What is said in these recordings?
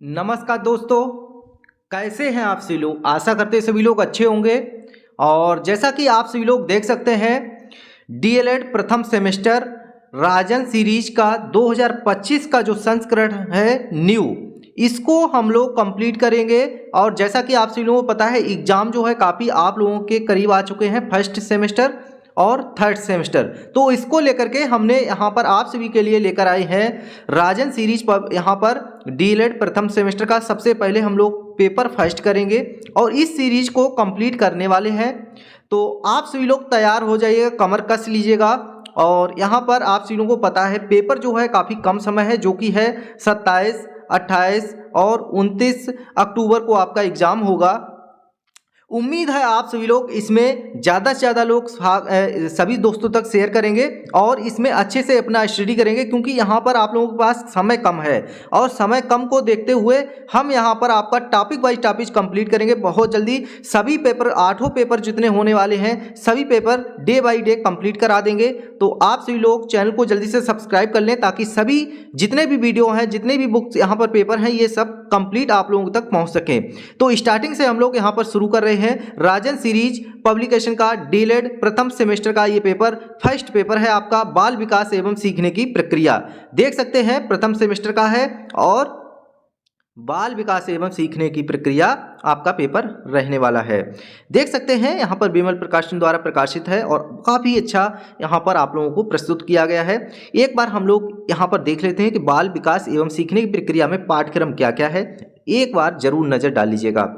नमस्कार दोस्तों, कैसे हैं आप सभी लोग। आशा करते हैं सभी लोग अच्छे होंगे। और जैसा कि आप सभी लोग देख सकते हैं, डीएलएड प्रथम सेमेस्टर राजन सीरीज का 2025 का जो संस्करण है न्यू, इसको हम लोग कंप्लीट करेंगे। और जैसा कि आप सभी लोगों को पता है, एग्ज़ाम जो है काफ़ी आप लोगों के करीब आ चुके हैं, फर्स्ट सेमेस्टर और थर्ड सेमेस्टर। तो इसको लेकर के हमने यहाँ पर आप सभी के लिए लेकर आए हैं राजन सीरीज पर। यहाँ पर डीएलएड प्रथम सेमेस्टर का सबसे पहले हम लोग पेपर फर्स्ट करेंगे और इस सीरीज को कंप्लीट करने वाले हैं। तो आप सभी लोग तैयार हो जाइएगा, कमर कस लीजिएगा। और यहाँ पर आप सभी लोगों को पता है पेपर जो है काफ़ी कम समय है, जो कि है 27, 28 और 29 अक्टूबर को आपका एग्ज़ाम होगा। उम्मीद है आप सभी लोग इसमें ज़्यादा से ज़्यादा लोग सभी दोस्तों तक शेयर करेंगे और इसमें अच्छे से अपना स्टडी करेंगे, क्योंकि यहाँ पर आप लोगों के पास समय कम है। और समय कम को देखते हुए हम यहाँ पर आपका टॉपिक वाइज टॉपिक कंप्लीट करेंगे बहुत जल्दी। सभी पेपर, 8 पेपर जितने होने वाले हैं, सभी paper day by day complete करा देंगे। तो आप सभी लोग चैनल को जल्दी से सब्सक्राइब कर लें, ताकि सभी जितने भी वीडियो हैं, जितने भी बुक्स यहाँ पर पेपर हैं, ये सब कंप्लीट आप लोगों तक पहुँच सकें। तो स्टार्टिंग से हम लोग यहाँ पर शुरू कर रहे हैं राजन सीरीज पब्लिकेशन का डीएलएड प्रथम सेमेस्टर का ये पेपर फर्स्ट पेपर है आपका, बाल विकास एवं सीखने की प्रक्रिया। देख सकते हैं प्रथम सेमेस्टर का है और बाल विकास एवं सीखने की प्रक्रिया आपका पेपर रहने वाला है। देख सकते हैं यहाँ पर विमल प्रकाशन द्वारा प्रकाशित है और काफ़ी अच्छा यहाँ पर आप लोगों को प्रस्तुत किया गया है। एक बार हम लोग यहाँ पर देख लेते हैं कि बाल विकास एवं सीखने की प्रक्रिया में पाठ्यक्रम क्या क्या है, एक बार जरूर नज़र डाल लीजिएगा।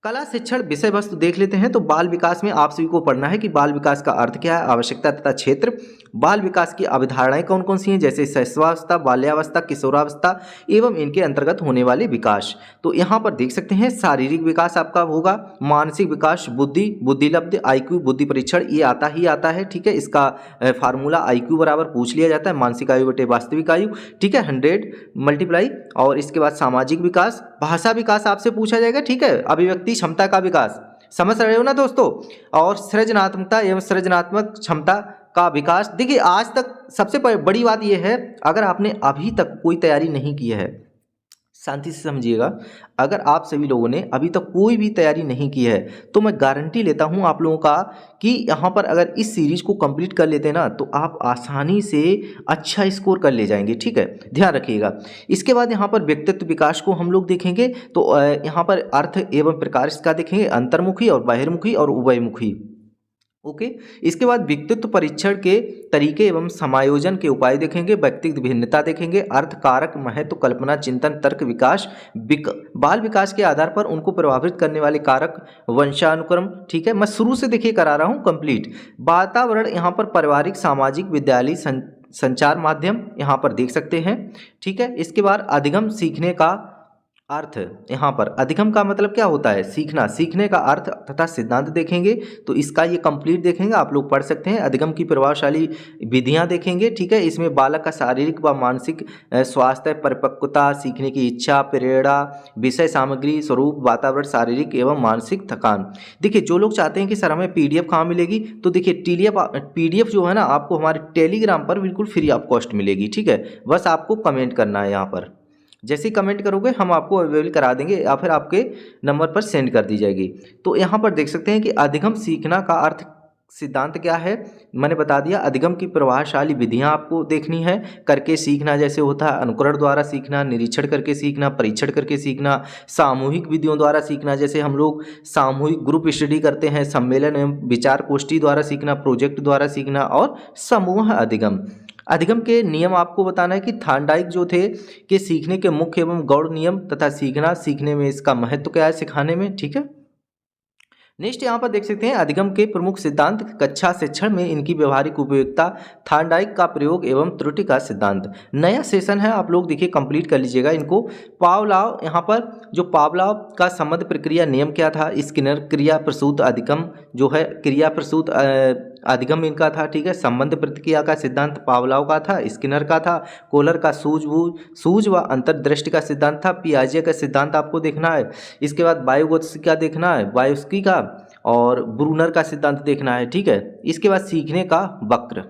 कला शिक्षण विषय वस्तु देख लेते हैं। तो बाल विकास में आप सभी को पढ़ना है कि बाल विकास का अर्थ क्या है, आवश्यकता तथा क्षेत्र, बाल विकास की अवधारणाएं कौन कौन सी हैं, जैसे शैशवावस्था, बाल्यावस्था, किशोरावस्था एवं इनके अंतर्गत होने वाले विकास। तो यहाँ पर देख सकते हैं शारीरिक विकास आपका होगा, मानसिक विकास, बुद्धि, बुद्धिलब्धि, आईक्यू, बुद्धि परीक्षण, ये आता ही आता है। ठीक है, इसका फार्मूला आईक्यू बराबर पूछ लिया जाता है, मानसिक आयु बटे वास्तविक आयु। ठीक है, 100 मल्टीप्लाई। और इसके बाद सामाजिक विकास, भाषा विकास आपसे पूछा जाएगा। ठीक है, अभिव्यक्ति क्षमता का विकास, समझ रहे हो ना दोस्तों। और सृजनात्मकता एवं सृजनात्मक क्षमता का विकास। देखिए, आज तक सबसे बड़ी बात यह है, अगर आपने अभी तक कोई तैयारी नहीं की है, शांति से समझिएगा, अगर आप सभी लोगों ने अभी तक कोई भी तैयारी नहीं की है, तो मैं गारंटी लेता हूं आप लोगों का कि यहाँ पर अगर इस सीरीज को कंप्लीट कर लेते हैं ना, तो आप आसानी से अच्छा स्कोर कर ले जाएंगे। ठीक है, ध्यान रखिएगा। इसके बाद यहाँ पर व्यक्तित्व विकास को हम लोग देखेंगे। तो यहाँ पर अर्थ एवं प्रकार इसका देखेंगे, अंतर्मुखी और बहिर्मुखी और उभयमुखी। ओके, इसके बाद व्यक्तित्व परीक्षण के तरीके एवं समायोजन के उपाय देखेंगे, व्यक्तिगत भिन्नता देखेंगे, अर्थ कारक, महत्व, कल्पना, चिंतन, तर्क विकास, बाल विकास के आधार पर उनको प्रभावित करने वाले कारक, वंशानुक्रम। ठीक है, मैं शुरू से देखिए करा रहा हूँ कंप्लीट। वातावरण, यहाँ पर पारिवारिक, सामाजिक, विद्यालय, संचार माध्यम यहाँ पर देख सकते हैं। ठीक है, इसके बाद अधिगम, सीखने का अर्थ। यहाँ पर अधिगम का मतलब क्या होता है, सीखना, सीखने का अर्थ तथा सिद्धांत देखेंगे। तो इसका ये कंप्लीट देखेंगे, आप लोग पढ़ सकते हैं। अधिगम की प्रभावशाली विधियाँ देखेंगे। ठीक है, इसमें बालक का शारीरिक व मानसिक स्वास्थ्य, परिपक्वता, सीखने की इच्छा, प्रेरणा, विषय सामग्री, स्वरूप, वातावरण, शारीरिक एवं मानसिक थकान। देखिए, जो लोग चाहते हैं कि सर हमें PDF कहाँ मिलेगी, तो देखिए PDF जो है ना, आपको हमारे टेलीग्राम पर बिल्कुल फ्री ऑफ कॉस्ट मिलेगी। ठीक है, बस आपको कमेंट करना है। यहाँ पर जैसे ही कमेंट करोगे हम आपको अवेलेबल करा देंगे या फिर आपके नंबर पर सेंड कर दी जाएगी। तो यहाँ पर देख सकते हैं कि अधिगम, सीखना का अर्थ, सिद्धांत क्या है मैंने बता दिया। अधिगम की प्रभावशाली विधियाँ आपको देखनी है। करके सीखना जैसे होता है, अनुकरण द्वारा सीखना, निरीक्षण करके सीखना, परीक्षण करके सीखना, सामूहिक विधियों द्वारा सीखना, जैसे हम लोग सामूहिक ग्रुप स्टडी करते हैं, सम्मेलन एवं विचार गोष्ठी द्वारा सीखना, प्रोजेक्ट द्वारा सीखना, और समूह अधिगम। अधिगम के नियम आपको बताना है कि थार्नडाइक जो थे कि सीखने के मुख्य एवं गौड़ नियम तथा सीखना, सीखने में इसका महत्व क्या है सिखाने में। ठीक है, नेक्स्ट यहाँ पर देख सकते हैं अधिगम के प्रमुख सिद्धांत, कक्षा शिक्षण में इनकी व्यवहारिक उपयोगिता, थार्नडाइक का प्रयोग एवं त्रुटि का सिद्धांत। नया सेशन है, आप लोग देखिए कंप्लीट कर लीजिएगा इनको। पावलाव, यहाँ पर जो पावलाव का संबंध प्रक्रिया नियम क्या था, स्किनर क्रिया प्रसूत अधिगम जो है, क्रिया प्रसूत अधिगम इनका था। ठीक है, संबंध प्रतिक्रिया का सिद्धांत पावलाव का था, स्किनर का था। कोलर का सूझ व अंतर्दृष्टि का सिद्धांत था। पियाजे का सिद्धांत आपको देखना है। इसके बाद वायुगतिकी का देखना है, वायुस्की का, और ब्रूनर का सिद्धांत देखना है। ठीक है, इसके बाद सीखने का वक्र,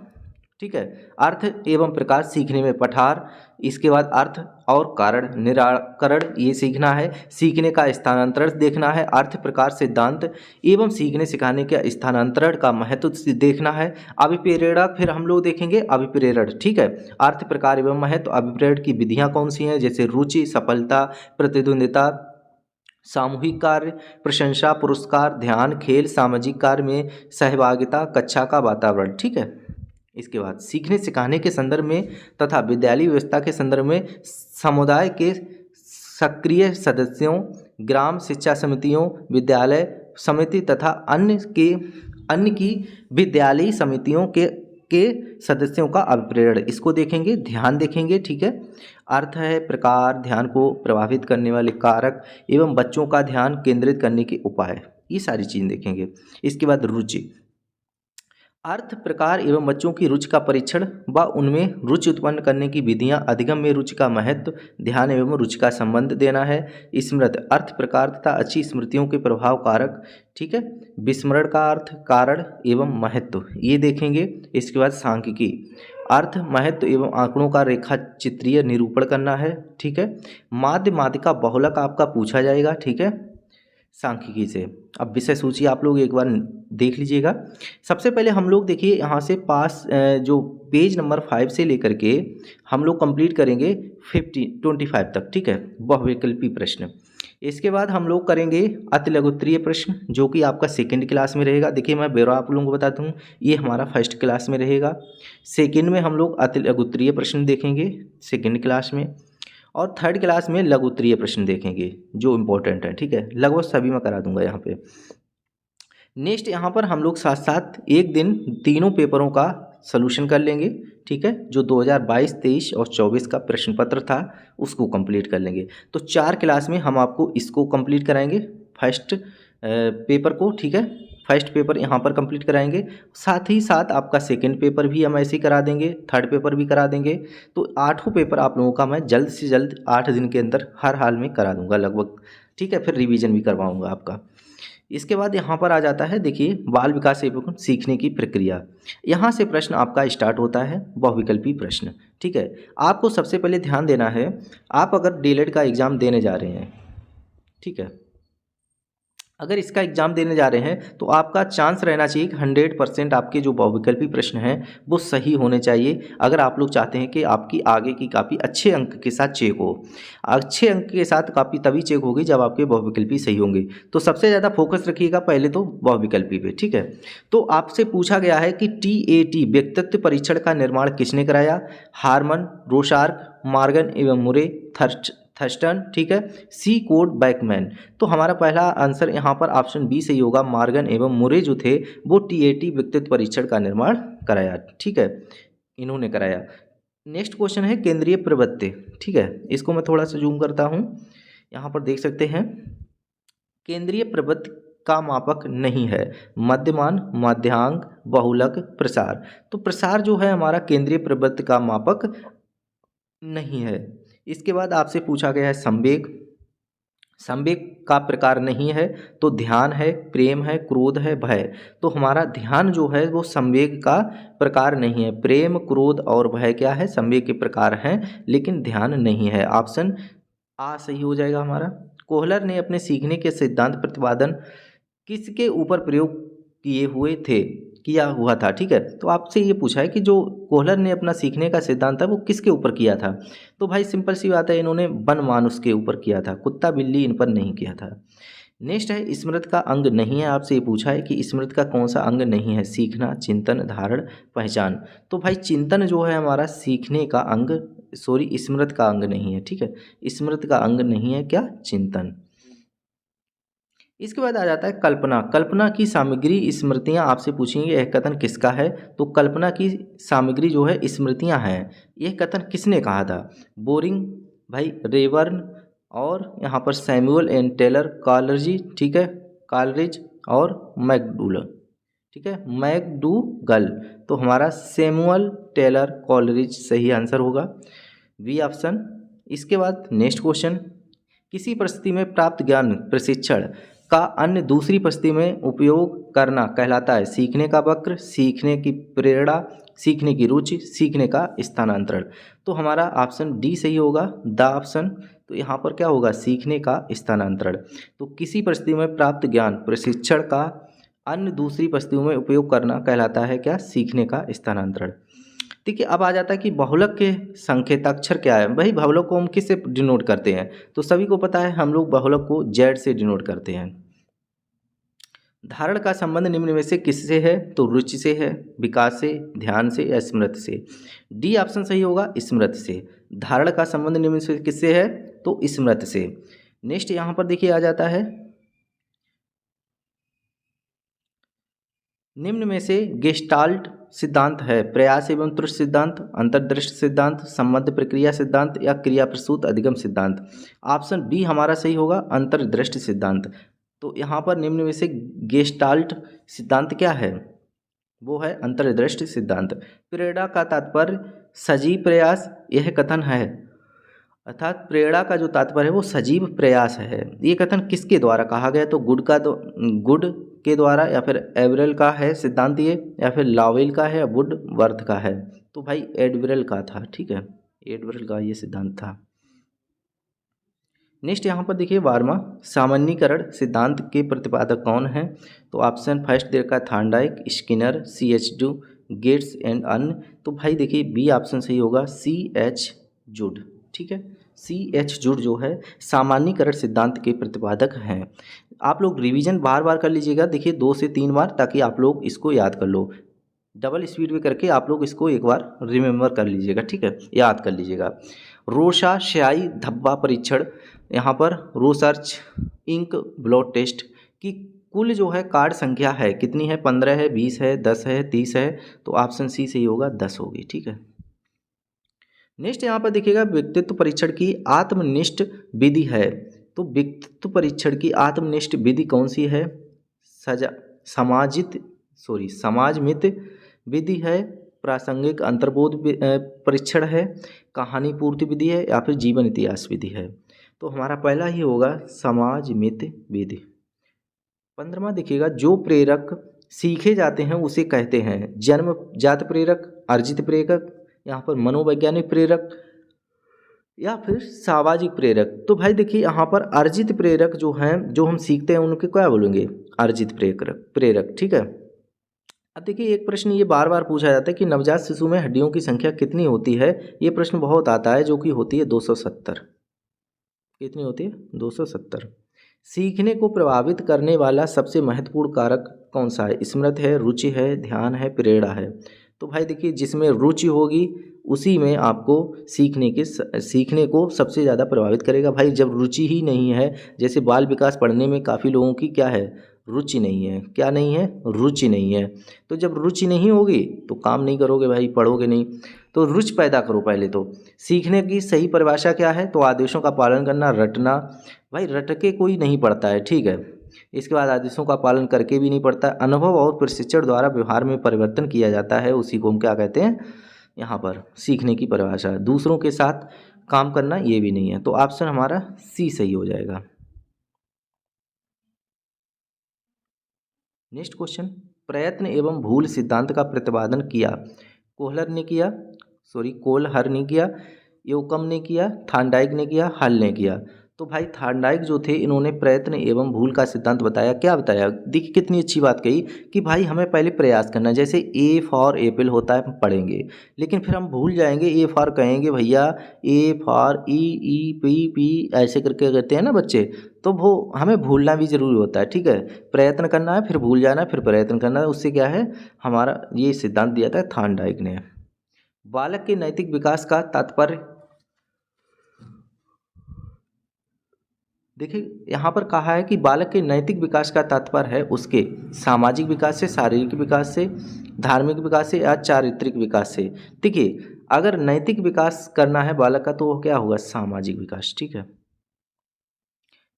ठीक है। अर्थ एवं प्रकार सीखने में पठार, इसके बाद अर्थ और कारण निराकरण ये सीखना है, सीखने का स्थानांतरण देखना है, अर्थ प्रकार सिद्धांत एवं सीखने सिखाने के स्थानांतरण का महत्व देखना है, अभिप्रेरण फिर हम लोग देखेंगे अभिप्रेरण, ठीक है। अर्थ प्रकार एवं महत्व, अभिप्रेरण की विधियाँ कौन सी हैं, जैसे रुचि, सफलता, प्रतिद्वंदिता, सामूहिक कार्य, प्रशंसा, पुरस्कार, ध्यान, खेल, सामाजिक कार्य में सहभागिता, कक्षा का वातावरण, ठीक है। इसके बाद सीखने सिखाने के संदर्भ में तथा विद्यालय व्यवस्था के संदर्भ में समुदाय के सक्रिय सदस्यों, ग्राम शिक्षा समितियों, विद्यालय समिति तथा अन्य की विद्यालयी समितियों के सदस्यों का अभिप्रेरण, इसको देखेंगे, ध्यान देखेंगे, ठीक है। अर्थ है प्रकार, ध्यान को प्रभावित करने वाले कारक एवं बच्चों का ध्यान केंद्रित करने के उपाय, ये सारी चीज़ देखेंगे। इसके बाद रुचि, अर्थ प्रकार एवं बच्चों की रुचि का परीक्षण व उनमें रुचि उत्पन्न करने की विधियां, अधिगम में रुचि का महत्व, ध्यान एवं रुचि का संबंध देना है। स्मृति, अर्थ प्रकार तथा अच्छी स्मृतियों के प्रभाव कारक, ठीक है। विस्मरण का अर्थ, कारण एवं महत्व, ये देखेंगे। इसके बाद सांख्यिकी, अर्थ, महत्व एवं आंकड़ों का रेखा चित्रीय निरूपण करना है, ठीक है। माध्य माध्यिका बहुलक आपका पूछा जाएगा, ठीक है, सांख्यिकी से। अब विषय सूची आप लोग एक बार देख लीजिएगा। सबसे पहले हम लोग देखिए यहाँ से जो पेज नंबर 5 से लेकर के हम लोग कंप्लीट करेंगे 25 तक, ठीक है, बहुविकल्पी प्रश्न। इसके बाद हम लोग करेंगे अति लघुत्तरीय प्रश्न, जो कि आपका सेकंड क्लास में रहेगा। देखिए मैं ब्यौरा आप लोगों को बताता हूँ, ये हमारा फर्स्ट क्लास में रहेगा। सेकंड में हम लोग अति लघुत्तरीय प्रश्न देखेंगे सेकंड क्लास में, और थर्ड क्लास में लघु उत्तरीय प्रश्न देखेंगे जो इम्पोर्टेंट है, ठीक है। लगभग सभी मैं करा दूंगा यहाँ पे। नेक्स्ट यहाँ पर हम लोग साथ साथ एक दिन तीनों पेपरों का सलूशन कर लेंगे, ठीक है। जो 2022, 23 और 24 का प्रश्न पत्र था उसको कंप्लीट कर लेंगे। तो 4 क्लास में हम आपको इसको कंप्लीट कराएंगे, फर्स्ट पेपर को, ठीक है। फर्स्ट पेपर यहाँ पर कंप्लीट कराएंगे, साथ ही साथ आपका सेकंड पेपर भी हम ऐसे ही करा देंगे, थर्ड पेपर भी करा देंगे। तो 8 पेपर आप लोगों का मैं जल्द से जल्द 8 दिन के अंदर हर हाल में करा दूंगा लगभग, ठीक है। फिर रिवीजन भी करवाऊंगा आपका। इसके बाद यहाँ पर आ जाता है, देखिए बाल विकास एवं सीखने की प्रक्रिया। यहाँ से प्रश्न आपका स्टार्ट होता है बहुविकल्पी प्रश्न, ठीक है। आपको सबसे पहले ध्यान देना है, आप अगर डीएलएड का एग्ज़ाम देने जा रहे हैं, ठीक है, अगर इसका एग्ज़ाम देने जा रहे हैं तो आपका चांस रहना चाहिए कि 100% आपके जो बहुविकल्पी प्रश्न हैं वो सही होने चाहिए। अगर आप लोग चाहते हैं कि आपकी आगे की कापी अच्छे अंक के साथ चेक हो, अच्छे अंक के साथ कापी तभी चेक होगी जब आपके बहुविकल्पी सही होंगे। तो सबसे ज़्यादा फोकस रखिएगा पहले तो बहुविकल्पी पे, ठीक है। तो आपसे पूछा गया है कि TAT व्यक्तित्व परीक्षण का निर्माण किसने कराया? हार्मन, रोशार्क, मॉर्गन एवं मुरे, थर्स्टन, ठीक है, सी कोड बैकमैन। तो हमारा पहला आंसर यहाँ पर ऑप्शन बी सही होगा। मॉर्गन एवं मुरे जो थे वो TAT व्यक्तित्व परीक्षण का निर्माण कराया, ठीक है, इन्होंने कराया। नेक्स्ट क्वेश्चन है केंद्रीय प्रवृत्ति, ठीक है, इसको मैं थोड़ा सा जूम करता हूँ, यहाँ पर देख सकते हैं। केंद्रीय प्रवृत्ति का मापक नहीं है मध्यमान, मध्यांक, बहुलक, प्रसार। तो प्रसार जो है हमारा केंद्रीय प्रवृत्ति का मापक नहीं है। इसके बाद आपसे पूछा गया है संवेग, संवेग का प्रकार नहीं है, तो ध्यान है, प्रेम है, क्रोध है, भय। तो हमारा ध्यान जो है वो संवेग का प्रकार नहीं है। प्रेम, क्रोध और भय क्या है? संवेग के प्रकार हैं, लेकिन ध्यान नहीं है। ऑप्शन आ सही हो जाएगा हमारा। कोहलर ने अपने सीखने के सिद्धांत प्रतिपादन किसके ऊपर प्रयोग किया हुआ था, ठीक है। तो आपसे ये पूछा है कि जो कोहलर ने अपना सीखने का सिद्धांत था वो किसके ऊपर किया था? तो भाई सिंपल सी बात है, इन्होंने वन मानुष के ऊपर किया था, कुत्ता बिल्ली इन पर नहीं किया था। नेक्स्ट है स्मृति का अंग नहीं है। आपसे ये पूछा है कि स्मृति का कौन सा अंग नहीं है? सीखना, चिंतन, धारण, पहचान। तो भाई चिंतन जो है हमारा सीखने का अंग, स्मृति का अंग नहीं है, ठीक है। स्मृति का अंग नहीं है क्या? चिंतन। इसके बाद आ जाता है कल्पना। कल्पना की सामग्री स्मृतियाँ आपसे पूछेंगे यह कथन किसका है? तो कल्पना की सामग्री जो है स्मृतियाँ हैं, यह कथन किसने कहा था? बोरिंग, भाई रेबर्न, और यहाँ पर सैमुअल एंड टेलर, कॉलरिज, ठीक है, कॉलरिज और मैकडूगल, ठीक है, मैकडूगल। तो हमारा सैमुअल टेलर कॉलरिज सही आंसर होगा, बी ऑप्शन। इसके बाद नेक्स्ट क्वेश्चन, किसी परिस्थिति में प्राप्त ज्ञान प्रशिक्षण का अन्य दूसरी परिस्थिति में उपयोग करना कहलाता है सीखने का वक्र, सीखने की प्रेरणा, सीखने की रुचि, सीखने का स्थानांतरण। तो हमारा ऑप्शन डी सही होगा, द ऑप्शन। तो यहाँ पर क्या होगा, सीखने का स्थानांतरण। तो किसी परिस्थिति में प्राप्त ज्ञान प्रशिक्षण का अन्य दूसरी परिस्थितियों में उपयोग करना कहलाता है क्या, सीखने का स्थानांतरण। ठीक है, अब आ जाता है कि बहुलक के संकेताक्षर क्या है। भाई बहुलक को हम किससे डिनोट करते हैं, तो सभी को पता है हम लोग बहुलक को जेड से डिनोट करते हैं। धारण का संबंध निम्न में से किससे है, तो रुचि से है, विकास से, ध्यान से या स्मृति से। डी ऑप्शन सही होगा, स्मृति से। धारण का संबंध निम्न में से किससे है, तो स्मृति से। नेक्स्ट यहाँ पर देखिए आ जाता है, निम्न में से गेस्टाल्ट सिद्धांत है प्रयास एवं त्रुटि सिद्धांत, अंतर्दृष्टि सिद्धांत, संबंध प्रक्रिया सिद्धांत या क्रिया प्रसूत अधिगम सिद्धांत। ऑप्शन बी हमारा सही होगा, अंतर्दृष्टि सिद्धांत। तो यहाँ पर निम्न में से गेस्टाल्ट सिद्धांत क्या है, वो है अंतर्दृष्टि सिद्धांत। प्रेरणा का तात्पर्य सजीव प्रयास, यह कथन है, अर्थात प्रेरणा का जो तात्पर्य है वो सजीव प्रयास है। ये कथन किसके द्वारा कहा गया, तो गुड के द्वारा, या फिर एवरेल का है सिद्धांत ये, या फिर लावेल का है, या वुडवर्थ का है। तो भाई एडवरेल का था, ठीक है, एडवरेल का ये सिद्धांत था। नेक्स्ट यहाँ पर देखिए 12वां, सामान्यीकरण सिद्धांत के प्रतिपादक कौन हैं, तो ऑप्शन फर्स्ट दे रखा है Thorndike, Skinner, CH2, gets and अन्य। तो भाई देखिए बी ऑप्शन सही होगा, CH जुड। ठीक है, CH जुड जो है सामान्यीकरण सिद्धांत के प्रतिपादक हैं। आप लोग रिवीजन बार बार कर लीजिएगा, देखिए 2 से 3 बार, ताकि आप लोग इसको याद कर लो। डबल स्पीड में करके आप लोग इसको एक बार रिमेंबर कर लीजिएगा, ठीक है, याद कर लीजिएगा। रोशा स्याही धब्बा परीक्षण, यहाँ पर रोसर्च इंक ब्लड टेस्ट की कुल जो है कार्ड संख्या है कितनी है, 15 है, 20 है, 10 है, 30 है। तो ऑप्शन सी सही होगा, 10 होगी। ठीक है, नेक्स्ट यहाँ पर देखिएगा व्यक्तित्व परीक्षण की आत्मनिष्ठ विधि है। तो व्यक्तित्व परीक्षण की आत्मनिष्ठ विधि कौन सी है, समाजमित विधि है, प्रासंगिक अंतर्बोध परीक्षण है, कहानी पूर्ति विधि है, या फिर जीवन इतिहास विधि है। तो हमारा पहला ही होगा समाजमित विधि। 15वां देखिएगा, जो प्रेरक सीखे जाते हैं उसे कहते हैं जन्मजात प्रेरक, अर्जित प्रेरक, यहाँ पर मनोवैज्ञानिक प्रेरक, या फिर सामाजिक प्रेरक। तो भाई देखिए यहाँ पर अर्जित प्रेरक जो हैं, जो हम सीखते हैं उनके क्या बोलेंगे, अर्जित प्रेरक। ठीक है, अब देखिए एक प्रश्न ये बार बार पूछा जाता है कि नवजात शिशु में हड्डियों की संख्या कितनी होती है। ये प्रश्न बहुत आता है, जो कि होती है 270। कितनी होती है, 270। सीखने को प्रभावित करने वाला सबसे महत्वपूर्ण कारक कौन सा है, स्मृति है, रुचि है, ध्यान है, प्रेरणा है। तो भाई देखिए जिसमें रुचि होगी उसी में आपको सीखने को सबसे ज़्यादा प्रभावित करेगा। भाई जब रुचि ही नहीं है, जैसे बाल विकास पढ़ने में काफ़ी लोगों की क्या है, रुचि नहीं है। क्या नहीं है, रुचि नहीं है। तो जब रुचि नहीं होगी तो काम नहीं करोगे भाई, पढ़ोगे नहीं। तो रुचि पैदा करो पहले। तो सीखने की सही परिभाषा क्या है, तो आदेशों का पालन करना, रटना। भाई रट के कोई नहीं पढ़ता है, ठीक है, इसके बाद आदेशों का पालन करके भी नहीं पढ़ता। अनुभव और प्रशिक्षण द्वारा व्यवहार में परिवर्तन किया जाता है, उसी को हम क्या कहते हैं, यहाँ पर सीखने की परिभाषा। दूसरों के साथ काम करना ये भी नहीं है। तो ऑप्शन हमारा सी सही हो जाएगा। नेक्स्ट क्वेश्चन, प्रयत्न एवं भूल सिद्धांत का प्रतिपादन किया, कोहलर ने किया, कोलहर ने किया, योकम ने किया, थार्नडाइक ने किया, हल ने किया। तो भाई थार्नडाइक जो थे इन्होंने प्रयत्न एवं भूल का सिद्धांत बताया। क्या बताया, देखिए कितनी अच्छी बात कही कि भाई हमें पहले प्रयास करना है। जैसे ए फॉर एप्पल होता है, हम पढ़ेंगे, लेकिन फिर हम भूल जाएंगे। ए फॉर कहेंगे भैया, A for E P P ऐसे करके कहते हैं ना बच्चे, तो वो हमें भूलना भी ज़रूरी होता है। ठीक है, प्रयत्न करना है, फिर भूल जाना है, फिर प्रयत्न करना है। उससे क्या है, हमारा ये सिद्धांत दिया था थार्नडाइक ने। बालक के नैतिक विकास का तात्पर्य, देखिए यहाँ पर कहा है कि बालक के नैतिक विकास का तात्पर्य है उसके सामाजिक विकास से, शारीरिक विकास से, धार्मिक विकास से या चारित्रिक विकास से। देखिए अगर नैतिक विकास करना है बालक का, तो वो क्या होगा, सामाजिक विकास। ठीक है,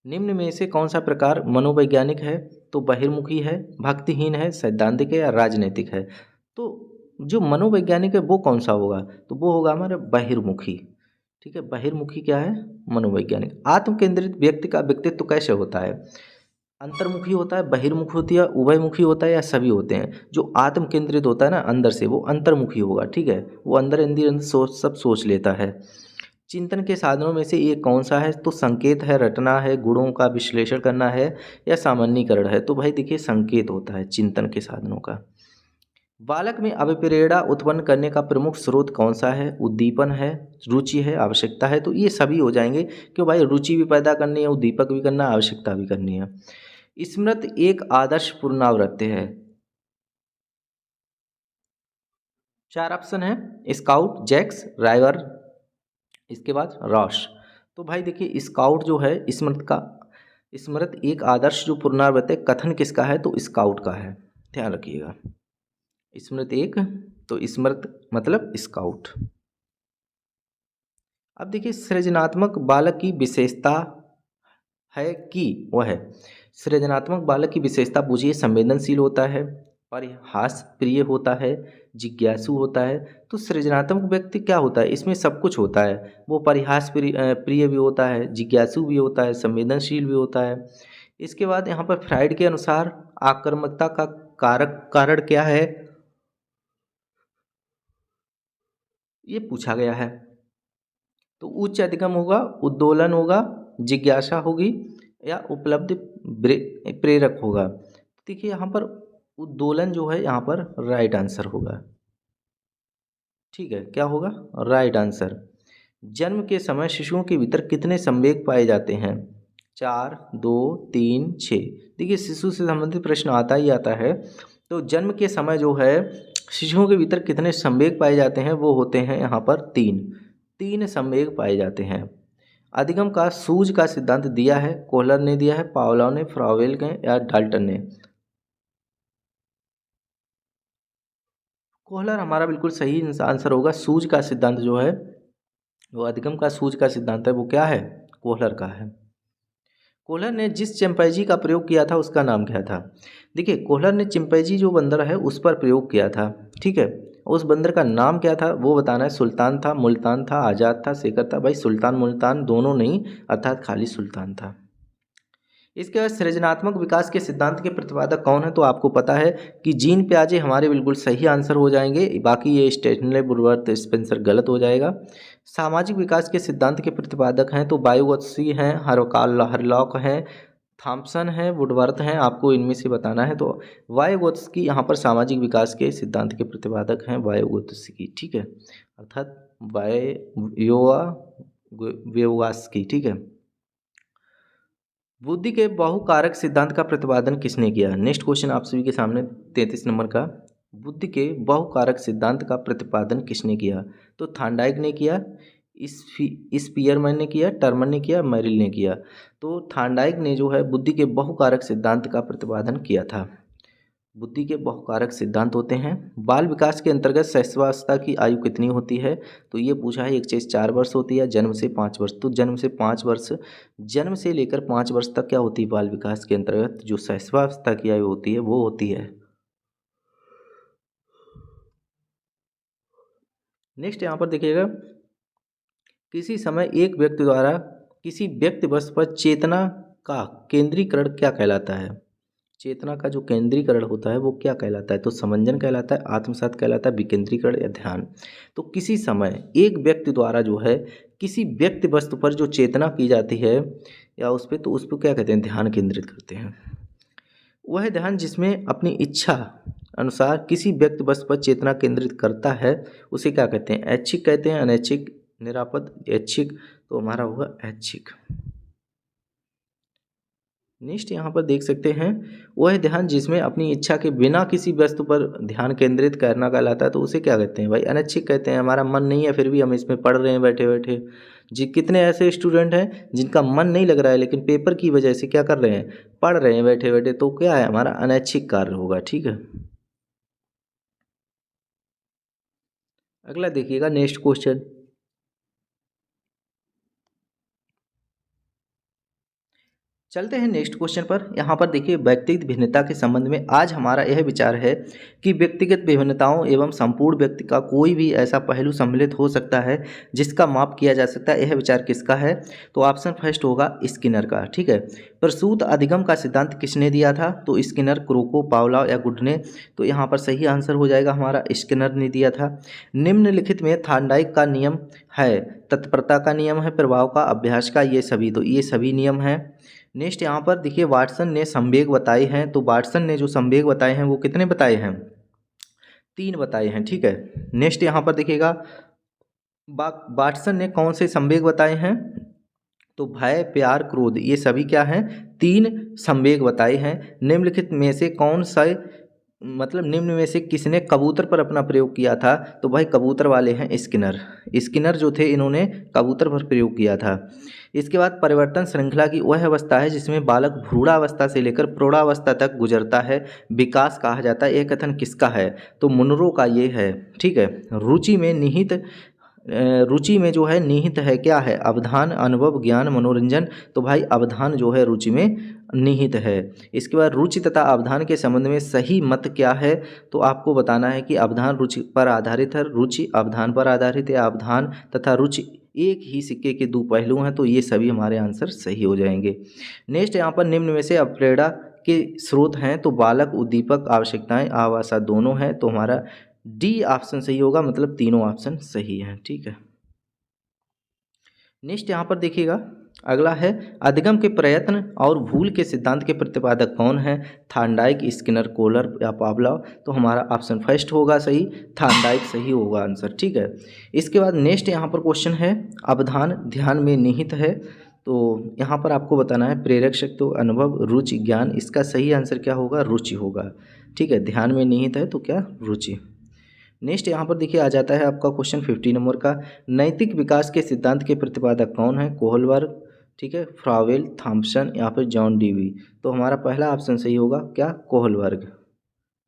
निम्न में से कौन सा प्रकार मनोवैज्ञानिक है, तो बहिर्मुखी है, भक्तिहीन है, सैद्धांतिक है या राजनीतिक है। तो जो मनोवैज्ञानिक है वो कौन सा होगा, तो वो होगा हमारा बहिर्मुखी। ठीक है, बहिर्मुखी क्या है, मनोवैज्ञानिक। आत्म केंद्रित व्यक्ति का व्यक्तित्व कैसे होता है, अंतर्मुखी होता है, बहिर्मुखी होती है, उभयमुखी होता है, या सभी होते हैं? जो आत्म केंद्रित होता है ना अंदर से, वो अंतर्मुखी होगा, ठीक है। वो अंदर अंदर अंदर सब सोच लेता है। चिंतन के साधनों में से ये कौन सा है? तो संकेत है, रटना है, गुणों का विश्लेषण करना है, या सामान्यीकरण है? तो भाई देखिए संकेत होता है चिंतन के साधनों का। बालक में अभिप्रेरणा उत्पन्न करने का प्रमुख स्रोत कौन सा है? उद्दीपन है, रुचि है, आवश्यकता है? तो ये सभी हो जाएंगे, क्यों भाई रुचि भी पैदा करनी है, उद्दीपक भी करना है, आवश्यकता भी करनी है। स्मृति एक आदर्श पुनरावृत्ति है। चार ऑप्शन है, स्काउट, जैक्स, राइवर, इसके बाद रॉश। तो भाई देखिए स्काउट जो है स्मृति एक आदर्श जो पुनरावृत्ति कथन किसका है? तो स्काउट का है, ध्यान रखिएगा। स्मृति एक, तो स्मृति मतलब स्काउट। अब देखिए सृजनात्मक बालक की विशेषता है कि वह है, सृजनात्मक बालक की विशेषता पूछिए, संवेदनशील होता है, परिहास प्रिय होता है, जिज्ञासु होता है। तो सृजनात्मक व्यक्ति क्या होता है? इसमें सब कुछ होता है। वो परिहास प्रिय भी होता है, जिज्ञासु भी होता है, संवेदनशील भी होता है। इसके बाद यहाँ पर फ्राइड के अनुसार आक्रामकता का कारण क्या है, ये पूछा गया है। तो उच्च अधिगम होगा, उद्दोलन होगा, जिज्ञासा होगी, या उपलब्धि प्रेरक होगा। देखिए यहाँ पर उद्दोलन जो है यहाँ पर राइट आंसर होगा, ठीक है। क्या होगा? Right answer. जन्म के समय शिशुओं के भीतर कितने संवेग पाए जाते हैं? 4, 2, 3, 6। देखिए शिशु से संबंधित प्रश्न आता ही आता है। तो जन्म के समय जो है शिशुओं के भीतर कितने संवेग पाए जाते हैं? वो होते हैं यहाँ पर 3 संवेग पाए जाते हैं। अधिगम का सूझ का सिद्धांत दिया है, कोहलर ने दिया है, पावलोव ने, फ्रावेल ने, या डाल्टन ने? कोहलर हमारा बिल्कुल सही आंसर होगा। सूझ का सिद्धांत जो है, वो अधिगम का सूझ का सिद्धांत है, वो क्या है? कोहलर का है। कोहलर ने जिस चिंपैंजी का प्रयोग किया था उसका नाम क्या था? देखिए कोहलर ने चिंपैंजी जो बंदर है उस पर प्रयोग किया था, ठीक है। उस बंदर का नाम क्या था वो बताना है। सुल्तान था, मुल्तान था, आज़ाद था, शेखर था? भाई सुल्तान मुल्तान दोनों नहीं, अर्थात खाली सुल्तान था। इसके बाद सृजनात्मक विकास के सिद्धांत के प्रतिपादक कौन है? तो आपको पता है कि जीन पियाजे हमारे बिल्कुल सही आंसर हो जाएंगे, बाकी ये स्टेनले, बुलवर्थ, स्पेंसर गलत हो जाएगा। सामाजिक विकास के सिद्धांत के प्रतिपादक हैं तो बायोगत्सी हैं, हरलॉक हैं, थॉम्पसन हैं, वुडवर्थ हैं। आपको इनमें से बताना है। तो वायोगोत्स्की यहाँ पर सामाजिक विकास के सिद्धांत के प्रतिपादक हैं, वायोगोत्स्की, ठीक है, अर्थात वायोवास्की, ठीक है। बुद्धि के बहुकारक सिद्धांत का प्रतिपादन किसने किया? नेक्स्ट क्वेश्चन आप सभी के सामने 33 नंबर का। बुद्धि के बहुकारक सिद्धांत का प्रतिपादन किसने किया? तो थांडाइक ने किया, स्पीयरमैन ने किया, टर्मन ने किया, मेरिल ने किया? तो थांडाइक ने जो है बुद्धि के बहुकारक सिद्धांत का प्रतिपादन किया था। बुद्धि के बहुकारक सिद्धांत होते हैं। बाल विकास के अंतर्गत शैशवावस्था की आयु कितनी होती है? तो ये पूछा है। एक चीज़ 4 वर्ष होती है, जन्म से 5 वर्ष। तो जन्म से 5 वर्ष, जन्म से लेकर 5 वर्ष तक क्या होती है? बाल विकास के अंतर्गत जो शैशवावस्था की आयु होती है वो होती है। नेक्स्ट यहाँ पर देखिएगा, किसी समय एक व्यक्ति द्वारा किसी व्यक्ति वस्तु पर चेतना का केंद्रीकरण क्या कहलाता है? चेतना का जो केंद्रीकरण होता है वो क्या कहलाता है? तो समंजन कहलाता है, आत्मसात कहलाता है, विकेंद्रीकरण, या ध्यान? तो किसी समय एक व्यक्ति द्वारा जो है किसी व्यक्ति वस्तु पर जो चेतना की जाती है या उस पर, तो उस पर क्या कहते हैं? ध्यान केंद्रित करते हैं। वह ध्यान जिसमें अपनी इच्छा अनुसार किसी व्यक्ति वस्तु पर चेतना केंद्रित करता है उसे क्या कहते हैं? ऐच्छिक कहते हैं, अनैच्छिक, निरापद, ऐच्छिक? तो हमारा होगा ऐच्छिक। नेक्स्ट यहाँ पर देख सकते हैं, वह ध्यान जिसमें अपनी इच्छा के बिना किसी वस्तु पर ध्यान केंद्रित करना कहलाता है, तो उसे क्या कहते हैं? भाई अनैच्छिक कहते हैं। हमारा मन नहीं है फिर भी हम इसमें पढ़ रहे हैं बैठे बैठे। जी कितने ऐसे स्टूडेंट हैं जिनका मन नहीं लग रहा है लेकिन पेपर की वजह से क्या कर रहे हैं? पढ़ रहे हैं बैठे बैठे, तो क्या है? हमारा अनैच्छिक कार्य होगा, ठीक है। अगला देखिएगा नेक्स्ट क्वेश्चन। चलते हैं नेक्स्ट क्वेश्चन पर। यहाँ पर देखिए, व्यक्तिगत भिन्नता के संबंध में आज हमारा यह विचार है कि व्यक्तिगत विभिन्नताओं एवं संपूर्ण व्यक्ति का कोई भी ऐसा पहलू सम्मिलित हो सकता है जिसका माप किया जा सकता है। यह विचार किसका है? तो ऑप्शन फर्स्ट होगा स्किनर का। ठीक है, प्रसूत अधिगम का सिद्धांत किसने दिया था? तो स्किनर, क्रोको, पावलॉव या गुड ने। तो यहाँ पर सही आंसर हो जाएगा हमारा स्किनर ने दिया था। निम्नलिखित में थार्नडाइक का नियम है, तत्परता का नियम है, प्रभाव का, अभ्यास का, ये सभी। तो ये सभी नियम हैं। नेक्स्ट यहाँ पर देखिए, वाटसन ने संवेग बताए हैं। तो वाटसन ने जो संवेग बताए हैं वो कितने बताए हैं? 3 बताए हैं। ठीक है, नेक्स्ट यहाँ पर देखिएगा, वाटसन ने कौन से संवेग बताए हैं? तो भय, प्यार, क्रोध, ये सभी क्या हैं? 3 संवेग बताए हैं। निम्नलिखित में से कौन सा, मतलब निम्न में से किसने कबूतर पर अपना प्रयोग किया था? तो भाई कबूतर वाले हैं स्किनर। स्किनर जो थे इन्होंने कबूतर पर प्रयोग किया था। इसके बाद परिवर्तन श्रृंखला की वह अवस्था है जिसमें बालक भ्रूणावस्था से लेकर प्रौढ़ावस्था तक गुजरता है, विकास कहा जाता है। यह कथन किसका है? तो मुनरो का ये है। ठीक है, रुचि में निहित, रुचि में जो है निहित है, क्या है? अवधान, अनुभव, ज्ञान, मनोरंजन। तो भाई अवधान जो है रुचि में निहित है। इसके बाद रुचि तथा अवधान के संबंध में सही मत क्या है? तो आपको बताना है कि अवधान रुचि पर आधारित है, रुचि अवधान पर आधारित है, अवधान तथा रुचि एक ही सिक्के के 2 पहलू हैं। तो ये सभी हमारे आंसर सही हो जाएंगे। नेक्स्ट यहाँ पर निम्न में से अप्रेरणा के स्रोत हैं। तो बालक, उद्दीपक, आवश्यकताएं, आवासा दोनों हैं। तो हमारा डी ऑप्शन सही होगा, मतलब तीनों ऑप्शन सही हैं। ठीक है, नेक्स्ट यहाँ पर देखिएगा, अगला है अधिगम के प्रयत्न और भूल के सिद्धांत के प्रतिपादक कौन है? थार्नडाइक, स्किनर, कोहलर या पावलॉव। तो हमारा ऑप्शन फर्स्ट होगा सही, थार्नडाइक सही होगा आंसर। ठीक है, इसके बाद नेक्स्ट यहाँ पर क्वेश्चन है, अवधान ध्यान में निहित है। तो यहाँ पर आपको बताना है प्रेरक शक्ति, अनुभव, रुचि, ज्ञान। इसका सही आंसर क्या होगा? रुचि होगा। ठीक है, ध्यान में निहित है तो क्या? रुचि। नेक्स्ट यहाँ पर देखिए आ जाता है आपका क्वेश्चन 50 नंबर का, नैतिक विकास के सिद्धांत के प्रतिपादक कौन है? कोहलबर्ग, ठीक है, फ्रावेल, थॉम्पसन या फिर जॉन डीवी। तो हमारा पहला ऑप्शन सही होगा, क्या? कोहलबर्ग।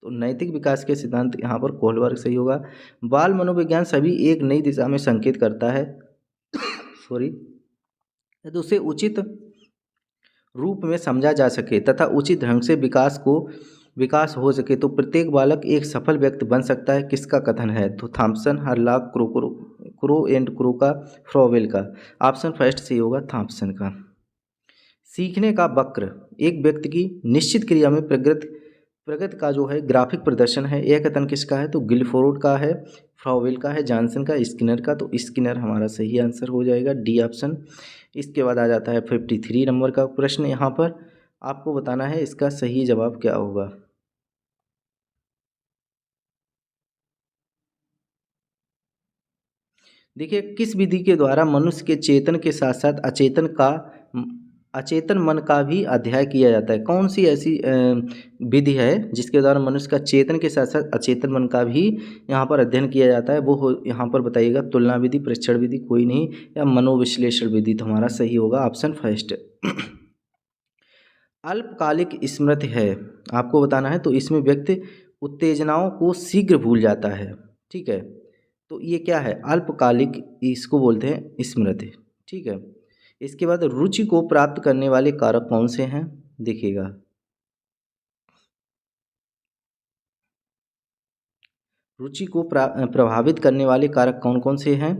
तो नैतिक विकास के सिद्धांत यहाँ पर कोहलबर्ग सही होगा। बाल मनोविज्ञान सभी एक नई दिशा में संकेत करता है सॉरी, तो उसे उचित रूप में समझा जा सके तथा उचित ढंग से विकास हो सके तो प्रत्येक बालक एक सफल व्यक्ति बन सकता है। किसका कथन है? तो Thompson, Hurlock, crow and crow का, फ्रॉवेल का। ऑप्शन फर्स्ट सही होगा, थॉम्पसन का। सीखने का वक्र एक व्यक्ति की निश्चित क्रिया में प्रगति का जो है ग्राफिक प्रदर्शन है। यह कथन किसका है? तो गिलफोर्ड का है, फ्रॉवेल का है, जॉनसन का, स्किनर का। तो स्किनर हमारा सही आंसर हो जाएगा, डी ऑप्शन। इसके बाद आ जाता है 53 नंबर का प्रश्न। यहाँ पर आपको बताना है इसका सही जवाब क्या होगा। देखिए, किस विधि के द्वारा मनुष्य के चेतन के साथ साथ अचेतन मन का भी अध्ययन किया जाता है? कौन सी ऐसी विधि है जिसके द्वारा मनुष्य का चेतन के साथ साथ अचेतन मन का भी यहाँ पर अध्ययन किया जाता है? वो हो यहाँ पर बताइएगा, तुलना विधि, परीक्षण विधि, कोई नहीं, या मनोविश्लेषण विधि। तो हमारा सही होगा ऑप्शन फर्स्ट। अल्पकालिक स्मृति है, आपको बताना है। तो इसमें व्यक्ति उत्तेजनाओं को शीघ्र भूल जाता है। ठीक है, तो ये क्या है? अल्पकालिक, इसको बोलते हैं स्मृति। ठीक है, इसके बाद रुचि को प्राप्त करने वाले कारक कौन से हैं? देखिएगा, रुचि को प्रभावित करने वाले कारक कौन कौन से हैं,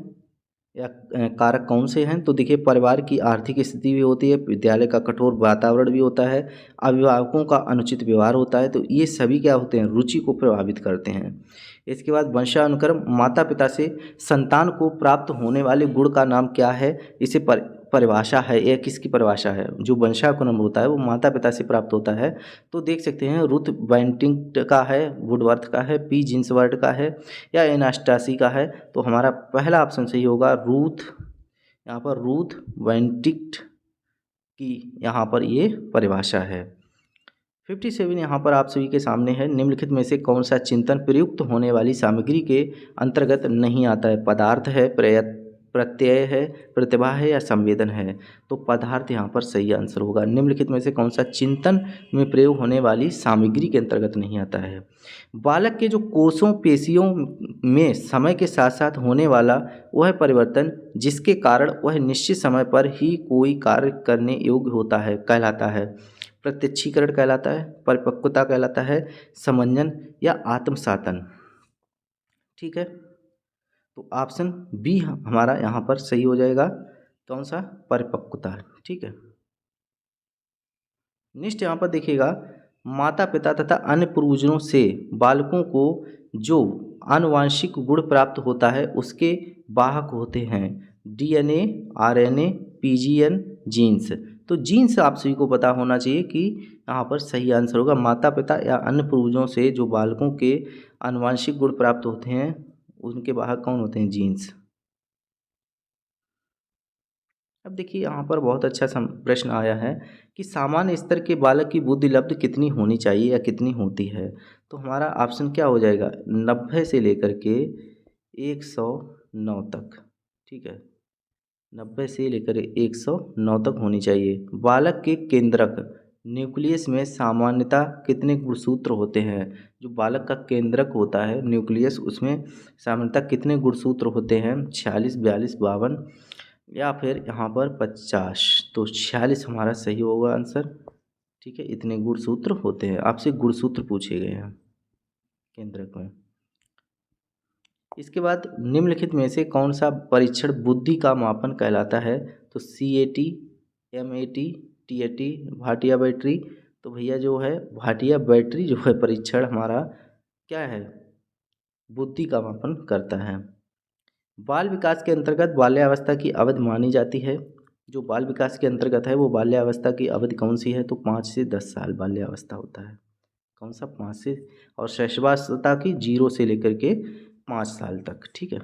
या कारक कौन से हैं? तो देखिए, परिवार की आर्थिक स्थिति भी होती है, विद्यालय का कठोर वातावरण भी होता है, अभिभावकों का अनुचित व्यवहार होता है। तो ये सभी क्या होते हैं? रुचि को प्रभावित करते हैं। इसके बाद वंशानुक्रम, माता पिता से संतान को प्राप्त होने वाले गुण का नाम क्या है? इसे परिभाषा है, यह किसकी परिभाषा है? जो वंशानुक्रम होता है वो माता पिता से प्राप्त होता है। तो देख सकते हैं, रुथ बेंटिंग का है, वुडवर्थ का है, पी जिन्सवर्थ का है, या एनास्टासी का है। तो हमारा पहला ऑप्शन सही होगा, रूथ, यहाँ पर रूथ बेंटिक्ट की यहाँ पर ये परिभाषा है। 57 यहाँ पर आप सभी के सामने है, निम्नलिखित में से कौन सा चिंतन प्रयुक्त होने वाली सामग्री के अंतर्गत नहीं आता है? पदार्थ है, प्रत्यय है, प्रतिभा है या संवेदन है? तो पदार्थ यहाँ पर सही आंसर होगा। निम्नलिखित में से कौन सा चिंतन में प्रयोग होने वाली सामग्री के अंतर्गत नहीं आता है? बालक के जो कोषों पेशियों में समय के साथ साथ होने वाला वह परिवर्तन जिसके कारण वह निश्चित समय पर ही कोई कार्य करने योग्य होता है कहलाता है? प्रत्यक्षीकरण कहलाता है, परिपक्वता कहलाता है, समंजन या आत्मसातन? ठीक है, तो ऑप्शन बी हमारा यहाँ पर सही हो जाएगा। कौन सा? परिपक्वता। ठीक है, नेक्स्ट यहाँ पर देखिएगा, माता पिता तथा अन्य पूर्वजों से बालकों को जो आनुवांशिक गुण प्राप्त होता है उसके वाहक होते हैं डीएनए, आरएनए, पीजीएन, जीन्स। तो जीन्स आप सभी को पता होना चाहिए कि यहाँ पर सही आंसर होगा। माता पिता या अन्य पूर्वजों से जो बालकों के आनुवांशिक गुण प्राप्त होते हैं उनके वाहक कौन होते हैं? जीन्स। अब देखिए यहाँ पर बहुत अच्छा प्रश्न आया है कि सामान्य स्तर के बालक की बुद्धि लब्ध कितनी होनी चाहिए या कितनी होती है? तो हमारा ऑप्शन क्या हो जाएगा? 90 से लेकर के 109 तक। ठीक है, 90 से लेकर 109 तक होनी चाहिए। बालक के केंद्रक न्यूक्लियस में सामान्यतः कितने गुणसूत्र होते हैं? जो बालक का केंद्रक होता है न्यूक्लियस, उसमें सामान्यतः कितने गुणसूत्र होते हैं? 46, 42, 52 या फिर यहाँ पर 50। तो 46 हमारा सही होगा आंसर। ठीक है, इतने गुणसूत्र होते हैं। आपसे गुणसूत्र पूछे गए हैं केंद्रक में। इसके बाद निम्नलिखित में से कौन सा परीक्षण बुद्धि का मापन कहलाता है? तो CAT, MAT, TAT, Bhatia battery. तो भैया जो है भाटिया बैटरी जो है परीक्षण हमारा क्या है? बुद्धि का मापन करता है। बाल विकास के अंतर्गत बाल्यावस्था की अवधि मानी जाती है। जो बाल विकास के अंतर्गत है वो बाल्यावस्था की अवधि कौन सी है? तो 5 से 10 साल बाल्यावस्था होता है। कौन सा? 5 से। और शैशवावस्था की 0 से लेकर के 5 साल तक। ठीक है,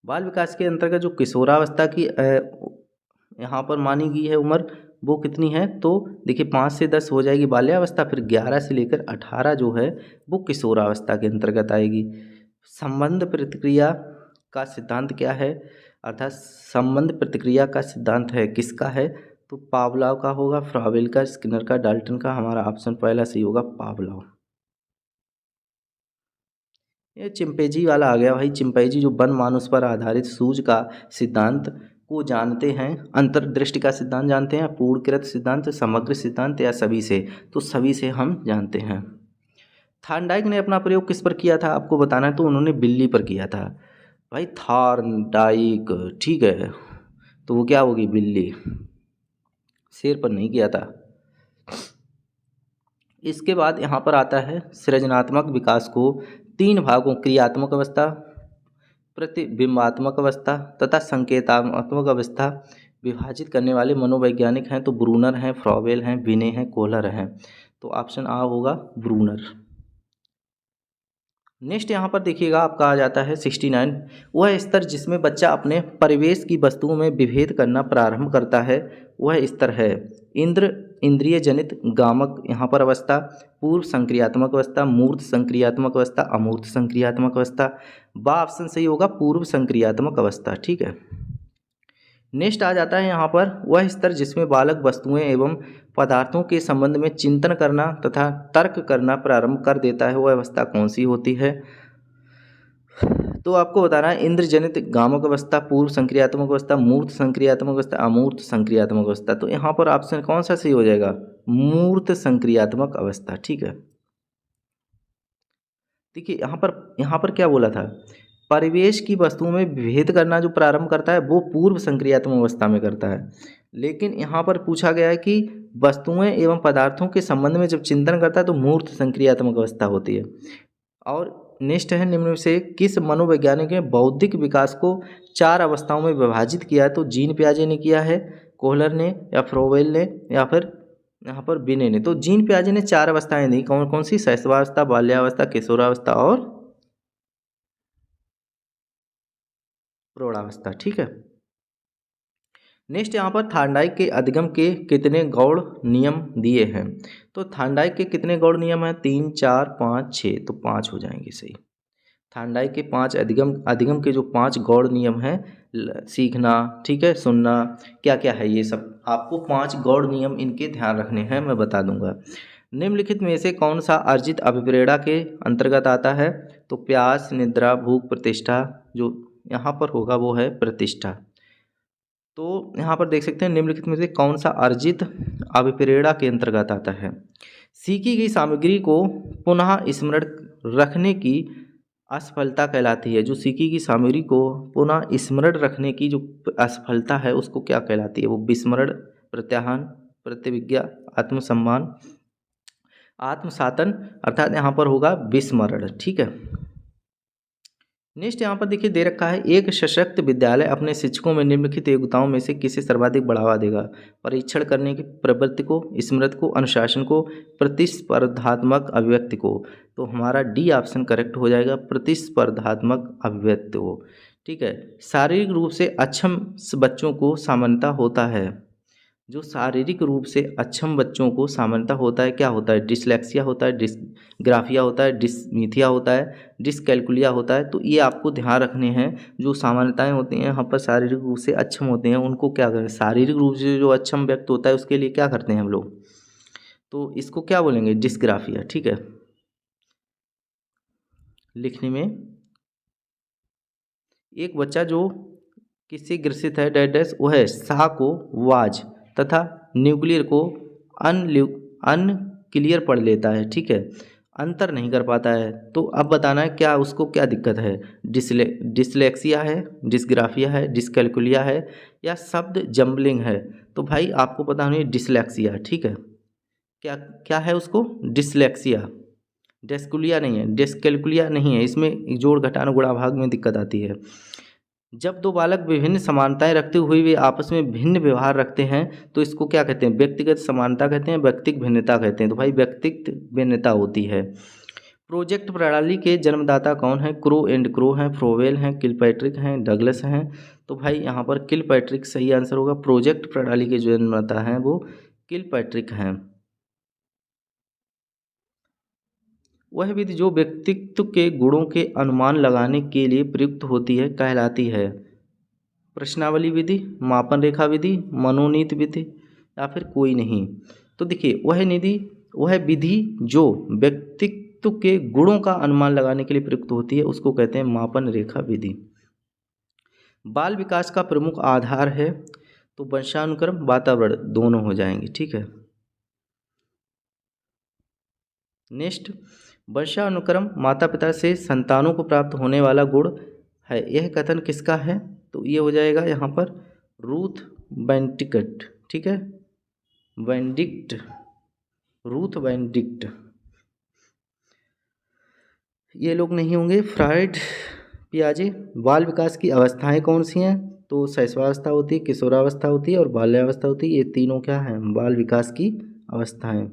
बाल विकास के अंतर्गत जो किशोरावस्था की यहाँ पर मानी गई है उम्र, वो कितनी है? तो देखिए 5 से 10 हो जाएगी बाल्यावस्था, फिर 11 से लेकर 18 जो है वो किशोरावस्था के अंतर्गत आएगी। संबंध प्रतिक्रिया का सिद्धांत क्या है? अर्थात संबंध प्रतिक्रिया का सिद्धांत है किसका है? तो पावलोव का होगा, फ्राबेल का, स्किनर का, डाल्टन का। हमारा ऑप्शन पहला सही होगा, पावलोव। ये चिंपैंजी वाला आ गया भाई। चिंपैंजी जो वन मानुष पर आधारित सूझ का सिद्धांत को जानते हैं, अंतर्दृष्टि का सिद्धांत जानते हैं, पूर्णकृत सिद्धांत, समग्र सिद्धांत या सभी से? तो सभी से हम जानते हैं। थार्नडाइक ने अपना प्रयोग किस पर किया था? आपको बताना है। तो उन्होंने बिल्ली पर किया था भाई, थार्नडाइक। ठीक है, तो वो क्या होगी? बिल्ली। शेर पर नहीं किया था। इसके बाद यहाँ पर आता है सृजनात्मक विकास को 3 भागों क्रियात्मक अवस्था, प्रतिबिंबात्मक अवस्था तथा संकेतात्मक अवस्था विभाजित करने वाले मनोवैज्ञानिक हैं। तो ब्रूनर हैं, फ्रॉबेल हैं, बिने हैं, कोहलर हैं। तो ऑप्शन आ होगा ब्रूनर। नेक्स्ट यहाँ पर देखिएगा आपका आ जाता है 69, वह स्तर जिसमें बच्चा अपने परिवेश की वस्तुओं में विभेद करना प्रारंभ करता है वह स्तर है इंद्रिय जनित गामक यहाँ पर अवस्था, पूर्व संक्रियात्मक अवस्था, मूर्त संक्रियात्मक अवस्था, अमूर्त संक्रियात्मक अवस्था। बा ऑप्शन सही होगा, पूर्व संक्रियात्मक अवस्था। ठीक है, नेक्स्ट आ जाता है यहाँ पर वह स्तर जिसमें बालक वस्तुएं एवं पदार्थों के संबंध में चिंतन करना तथा तर्क करना प्रारंभ कर देता है, वह अवस्था कौन सी होती है? तो आपको बताना है इंद्रजनित गामक अवस्था, पूर्व संक्रियात्मक अवस्था, मूर्त संक्रियात्मक अवस्था, अमूर्त संक्रियात्मक अवस्था। तो यहाँ पर ऑप्शन कौन सा सही हो जाएगा? मूर्त संक्रियात्मक अवस्था। ठीक है, देखिए यहाँ पर क्या बोला था? परिवेश की वस्तुओं में भेद करना जो प्रारंभ करता है वो पूर्व संक्रियात्मक अवस्था में करता है, लेकिन यहाँ पर पूछा गया है कि वस्तुएं एवं पदार्थों के संबंध में जब चिंतन करता है तो मूर्त संक्रियात्मक अवस्था होती है। और नेक्स्ट है निम्न में से किस मनोवैज्ञानिक ने बौद्धिक विकास को 4 अवस्थाओं में विभाजित किया है? तो जीन पियाजे ने किया है, कोहलर ने या फ्रोवेल ने या फिर यहाँ पर बिने ने। तो जीन पियाजे ने 4 अवस्थाएं दी, कौन कौन सी? शैशवावस्था, बाल्यावस्था, किशोरावस्था और प्रौढ़ावस्था। ठीक है, नेक्स्ट यहाँ पर थार्नडाइक के अधिगम के कितने गौड़ नियम दिए हैं? तो थार्नडाइक के कितने गौड़ नियम हैं? 3, 4, 5, 6। तो 5 हो जाएंगे सही। थार्नडाइक के 5 अधिगम अधिगम के जो 5 गौड़ नियम हैं, सीखना, ठीक है, सुनना, क्या क्या है ये सब, आपको 5 गौड़ नियम इनके ध्यान रखने हैं, मैं बता दूंगा। निम्नलिखित में से कौन सा अर्जित अभिप्रेरणा के अंतर्गत आता है? तो प्यास, निद्रा, भूख, प्रतिष्ठा, जो यहाँ पर होगा वो है प्रतिष्ठा। तो यहाँ पर देख सकते हैं निम्नलिखित में से कौन सा अर्जित अभिप्रेरणा के अंतर्गत आता है? सीखी गई सामग्री को पुनः स्मरण रखने की असफलता कहलाती है। जो सीखी गई सामग्री को पुनः स्मरण रखने की जो असफलता है उसको क्या कहलाती है? वो विस्मरण, प्रत्याहान, प्रतिविज्ञा, आत्मसम्मान, आत्मसातन, अर्थात यहाँ पर होगा विस्मरण, ठीक है। नेक्स्ट यहाँ पर देखिए दे रखा है, एक सशक्त विद्यालय अपने शिक्षकों में निम्नलिखित योग्यताओं में से किसे सर्वाधिक बढ़ावा देगा? परीक्षण करने की प्रवृत्ति को, स्मृति को, अनुशासन को, प्रतिस्पर्धात्मक अभिव्यक्ति को। तो हमारा डी ऑप्शन करेक्ट हो जाएगा, प्रतिस्पर्धात्मक अभिव्यक्ति को, ठीक है। शारीरिक रूप से अक्षम बच्चों को सामान्यता होता है, जो शारीरिक रूप से अक्षम बच्चों को सामान्यता होता है, क्या होता है? डिसलेक्सिया होता है, डिसग्राफिया होता है, डिसमीथिया होता है, डिसकैलकुलिया होता है। तो ये आपको ध्यान रखने हैं, जो सामान्यताएं होती हैं यहाँ पर शारीरिक रूप से अक्षम होते हैं उनको क्या करें? शारीरिक रूप से जो अक्षम व्यक्ति होता है उसके लिए क्या करते हैं हम लोग? तो इसको क्या बोलेंगे? डिसग्राफिया, ठीक है। लिखने में एक बच्चा जो किससे ग्रसित है, डैश वो है शाह को वाज तथा न्यूक्लियर को अनक्लियर पढ़ लेता है, ठीक है, अंतर नहीं कर पाता है। तो अब बताना है क्या उसको क्या दिक्कत है? डिसलेक्सिया है, डिसग्राफिया है, डिसकैलकुलिया है, या शब्द जम्बलिंग है? तो भाई आपको पता होनी डिसलेक्सिया, ठीक है। क्या क्या है उसको? डिसलेक्सिया, डिस्कुलिया नहीं है, डिसकैलकुलिया नहीं है, इसमें जोड़ घटाना गुणा भाग में दिक्कत आती है। जब दो बालक विभिन्न समानताएं रखते हुए वे आपस में भिन्न व्यवहार रखते हैं तो इसको क्या कहते हैं? व्यक्तिगत समानता कहते हैं, व्यक्तिगत भिन्नता कहते हैं। तो भाई व्यक्तिगत भिन्नता होती है। प्रोजेक्ट प्रणाली के जन्मदाता कौन है? क्रो एंड क्रो हैं, फ्रोवेल हैं, किलपैट्रिक हैं, डगलस हैं। तो भाई यहाँ पर किलपैट्रिक सही आंसर होगा। प्रोजेक्ट प्रणाली के जो जन्मदाता हैं वो किलपैट्रिक हैं। वह विधि जो व्यक्तित्व के गुणों के अनुमान लगाने के लिए प्रयुक्त होती है कहलाती है? प्रश्नावली विधि, मापन रेखा विधि, मनोनीत विधि, या फिर कोई नहीं। तो देखिए वह विधि जो व्यक्तित्व के गुणों का अनुमान लगाने के लिए प्रयुक्त होती है उसको कहते हैं मापन रेखा विधि। बाल विकास का प्रमुख आधार है, तो वंशानुक्रम, वातावरण, दोनों हो जाएंगे, ठीक है। नेक्स्ट, वंशानुक्रम माता पिता से संतानों को प्राप्त होने वाला गुण है, यह कथन किसका है? तो ये हो जाएगा यहाँ पर रूथ बेनेडिक्ट, ठीक है, बेनेडिक्ट, रूथ बेनेडिक्ट। ये लोग नहीं होंगे। फ्राइड, पियाजे। बाल विकास की अवस्थाएं कौन सी हैं? तो शैशवावस्था होती है, किशोरावस्था होती है और बाल्यावस्था होती है। ये तीनों क्या हैं? बाल विकास की अवस्थाएं।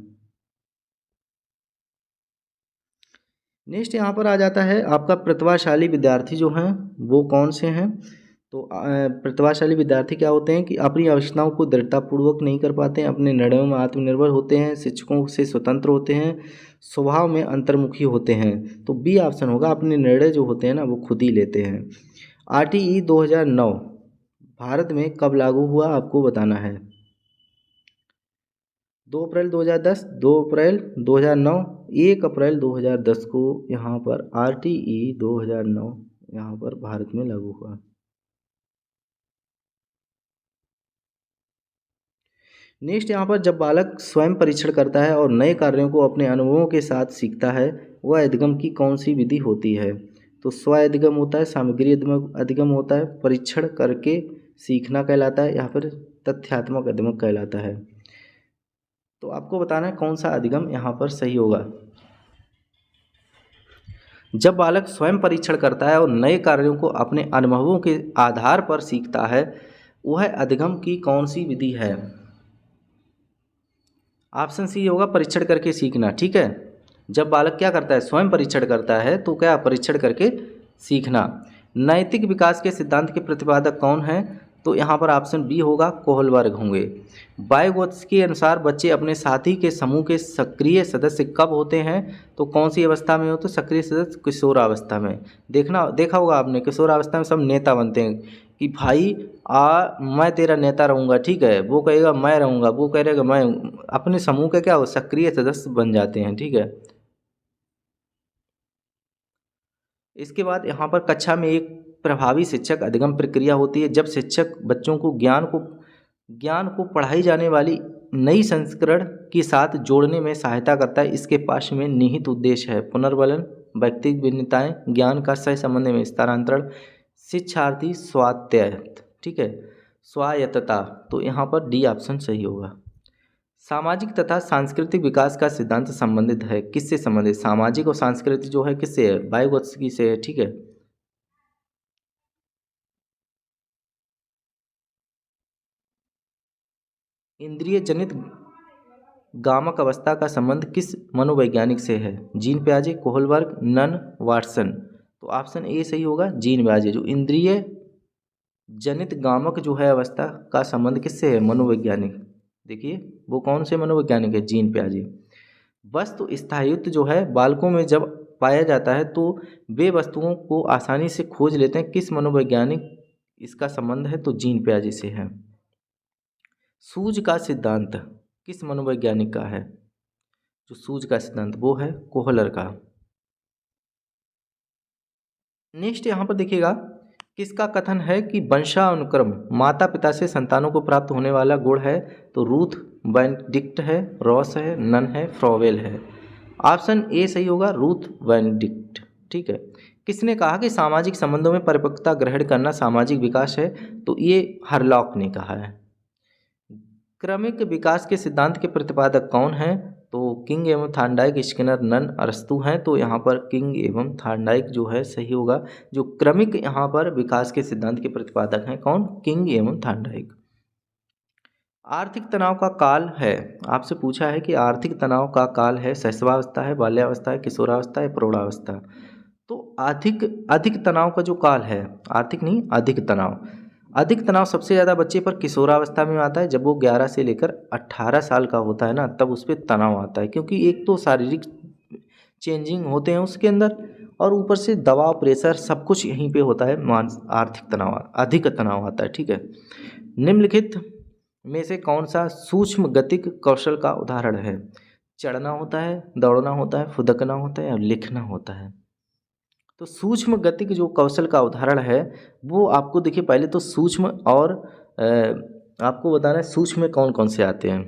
नेक्स्ट यहाँ पर आ जाता है आपका प्रतिभाशाली विद्यार्थी जो हैं वो कौन से हैं? तो प्रतिभाशाली विद्यार्थी क्या होते हैं कि अपनी आवश्यकताओं को दृढ़तापूर्वक नहीं कर पाते हैं, अपने निर्णयों में आत्मनिर्भर होते हैं, शिक्षकों से स्वतंत्र होते हैं, स्वभाव में अंतर्मुखी होते हैं। तो बी ऑप्शन होगा, अपने निर्णय जो होते हैं ना वो खुद ही लेते हैं। RTE 2009 भारत में कब लागू हुआ आपको बताना है। 2 अप्रैल 2010, 2 अप्रैल 2009, 1 अप्रैल 2010 को यहाँ पर RTE 2009 यहाँ पर भारत में लागू हुआ। नेक्स्ट यहाँ पर जब बालक स्वयं परीक्षण करता है और नए कार्यों को अपने अनुभवों के साथ सीखता है वह अधिगम की कौन सी विधि होती है? तो स्व अधिगम होता है, सामग्री अधिगम होता है, परीक्षण करके सीखना कहलाता है, या फिर तथ्यात्मक अधिगम कहलाता है। तो आपको बताना है कौन सा अधिगम यहाँ पर सही होगा। जब बालक स्वयं परीक्षण करता है और नए कार्यों को अपने अनुभवों के आधार पर सीखता है वह अधिगम की कौन सी विधि है? ऑप्शन सी होगा, परीक्षण करके सीखना, ठीक है। जब बालक क्या करता है? स्वयं परीक्षण करता है तो क्या? परीक्षण करके सीखना। नैतिक विकास के सिद्धांत के प्रतिपादक कौन है? तो यहाँ पर ऑप्शन बी होगा कोहलबर्ग होंगे। बायोगोत्स्की के अनुसार बच्चे अपने साथी के समूह के सक्रिय सदस्य कब होते हैं? तो कौन सी अवस्था में हो? तो सक्रिय सदस्य किशोरावस्था में। देखा होगा आपने, किशोरावस्था में सब नेता बनते हैं कि भाई मैं तेरा नेता रहूँगा, ठीक है, वो कहेगा मैं रहूँगा, वो कहेगा मैं, अपने समूह के क्या हो, सक्रिय सदस्य बन जाते हैं, ठीक है। इसके बाद यहाँ पर कक्षा में एक प्रभावी शिक्षक अधिगम प्रक्रिया होती है, जब शिक्षक बच्चों को ज्ञान को पढ़ाई जाने वाली नई संस्करण के साथ जोड़ने में सहायता करता है। इसके पास में निहित उद्देश्य है पुनर्वलन, व्यक्तिगत भिन्नताएं, ज्ञान का सही संबंध में स्थानांतरण, शिक्षार्थी स्वायत्त, ठीक है, स्वायत्तता। तो यहाँ पर डी ऑप्शन सही होगा। सामाजिक तथा सांस्कृतिक विकास का सिद्धांत संबंधित है, किससे संबंधित? सामाजिक और सांस्कृतिक जो है किससे है? वाइगोत्स्की से है, ठीक है। इंद्रिय जनित गामक अवस्था का संबंध किस मनोवैज्ञानिक से है? जीन पियाजे, कोहलबर्ग, नन, वाटसन। तो ऑप्शन ए सही होगा, जीन पियाजे। जो इंद्रिय जनित गामक जो है अवस्था का संबंध किससे है? मनोवैज्ञानिक। देखिए वो कौन से मनोवैज्ञानिक है? जीन पियाजे। वस्तु स्थायित्व जो है बालकों में जब पाया जाता है तो वे वस्तुओं को आसानी से खोज लेते हैं, किस मनोवैज्ञानिक इसका संबंध है? तो जीन पियाजे से है। सूझ का सिद्धांत किस मनोवैज्ञानिक का है? जो सूझ का सिद्धांत वो है कोहलर का। नेक्स्ट यहाँ पर देखिएगा, किसका कथन है कि वंशानुक्रम माता पिता से संतानों को प्राप्त होने वाला गुण है? तो रूथ बेनेडिक्ट है, रॉस है, नन है, फ्रॉवेल है। ऑप्शन ए सही होगा, रूथ बेनेडिक्ट, ठीक है। किसने कहा कि सामाजिक संबंधों में परिपक्वता ग्रहण करना सामाजिक विकास है? तो ये हरलॉक ने कहा है। क्रमिक विकास के सिद्धांत के प्रतिपादक कौन हैं? तो किंग एवं थार्नडाइक, स्किनर, नन, अरस्तू हैं। तो यहाँ पर किंग एवं थार्नडाइक जो है सही होगा। जो क्रमिक यहाँ पर विकास के सिद्धांत के प्रतिपादक हैं कौन? किंग एवं थार्नडाइक। आर्थिक तनाव का काल है, आपसे पूछा है कि आर्थिक तनाव का काल है शैशवावस्था है, बाल्यावस्था है, किशोरावस्था है, प्रौढ़ावस्था। तो अधिक तनाव का जो काल है, आर्थिक नहीं अधिक तनाव सबसे ज़्यादा बच्चे पर किशोरावस्था में आता है, जब वो 11 से लेकर 18 साल का होता है ना, तब उस पर तनाव आता है, क्योंकि एक तो शारीरिक चेंजिंग होते हैं उसके अंदर, और ऊपर से दबाव, प्रेशर, सब कुछ यहीं पे होता है। अधिक तनाव आता है, ठीक है। निम्नलिखित में से कौन सा सूक्ष्म गतिक कौशल का उदाहरण है? चढ़ना होता है, दौड़ना होता है, फुदकना होता है, और लिखना होता है। तो सूक्ष्म गतिक जो कौशल का उदाहरण है वो आपको देखिए, पहले तो सूक्ष्म और आपको बताना है सूक्ष्म में कौन कौन से आते हैं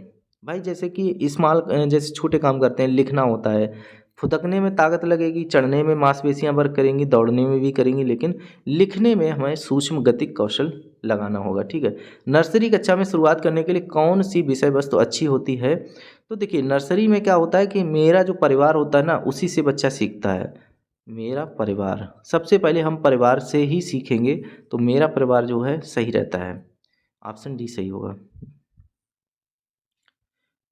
भाई। जैसे कि स्मॉल, जैसे छोटे काम करते हैं, लिखना होता है, फुदकने में ताकत लगेगी, चढ़ने में मांसपेशियां वर्क करेंगी, दौड़ने में भी करेंगी, लेकिन लिखने में हमें सूक्ष्म गतिक कौशल लगाना होगा, ठीक है। नर्सरी कक्षा में शुरुआत करने के लिए कौन सी विषय वस्तु अच्छी होती है? तो देखिए नर्सरी में क्या होता है कि मेरा जो परिवार होता है ना, उसी से बच्चा सीखता है। मेरा परिवार, सबसे पहले हम परिवार से ही सीखेंगे, तो मेरा परिवार जो है सही रहता है। ऑप्शन डी सही होगा।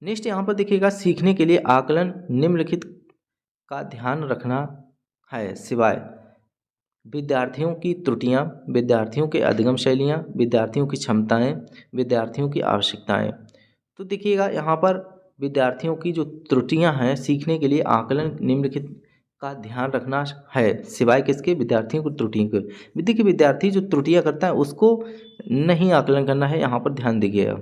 नेक्स्ट यहाँ पर देखिएगा, सीखने के लिए आकलन निम्नलिखित का ध्यान रखना है, सिवाय विद्यार्थियों की त्रुटियां, विद्यार्थियों के अधिगम शैलियां, विद्यार्थियों की क्षमताएं, विद्यार्थियों की आवश्यकताएं। तो देखिएगा यहाँ पर विद्यार्थियों की जो त्रुटियां हैं, सीखने के लिए आकलन निम्नलिखित का ध्यान रखना है, सिवाय किसके? विद्यार्थियों की त्रुटियों के। देखिए विद्यार्थी जो त्रुटियां करता है उसको नहीं आकलन करना है, यहाँ पर ध्यान दीजिएगा।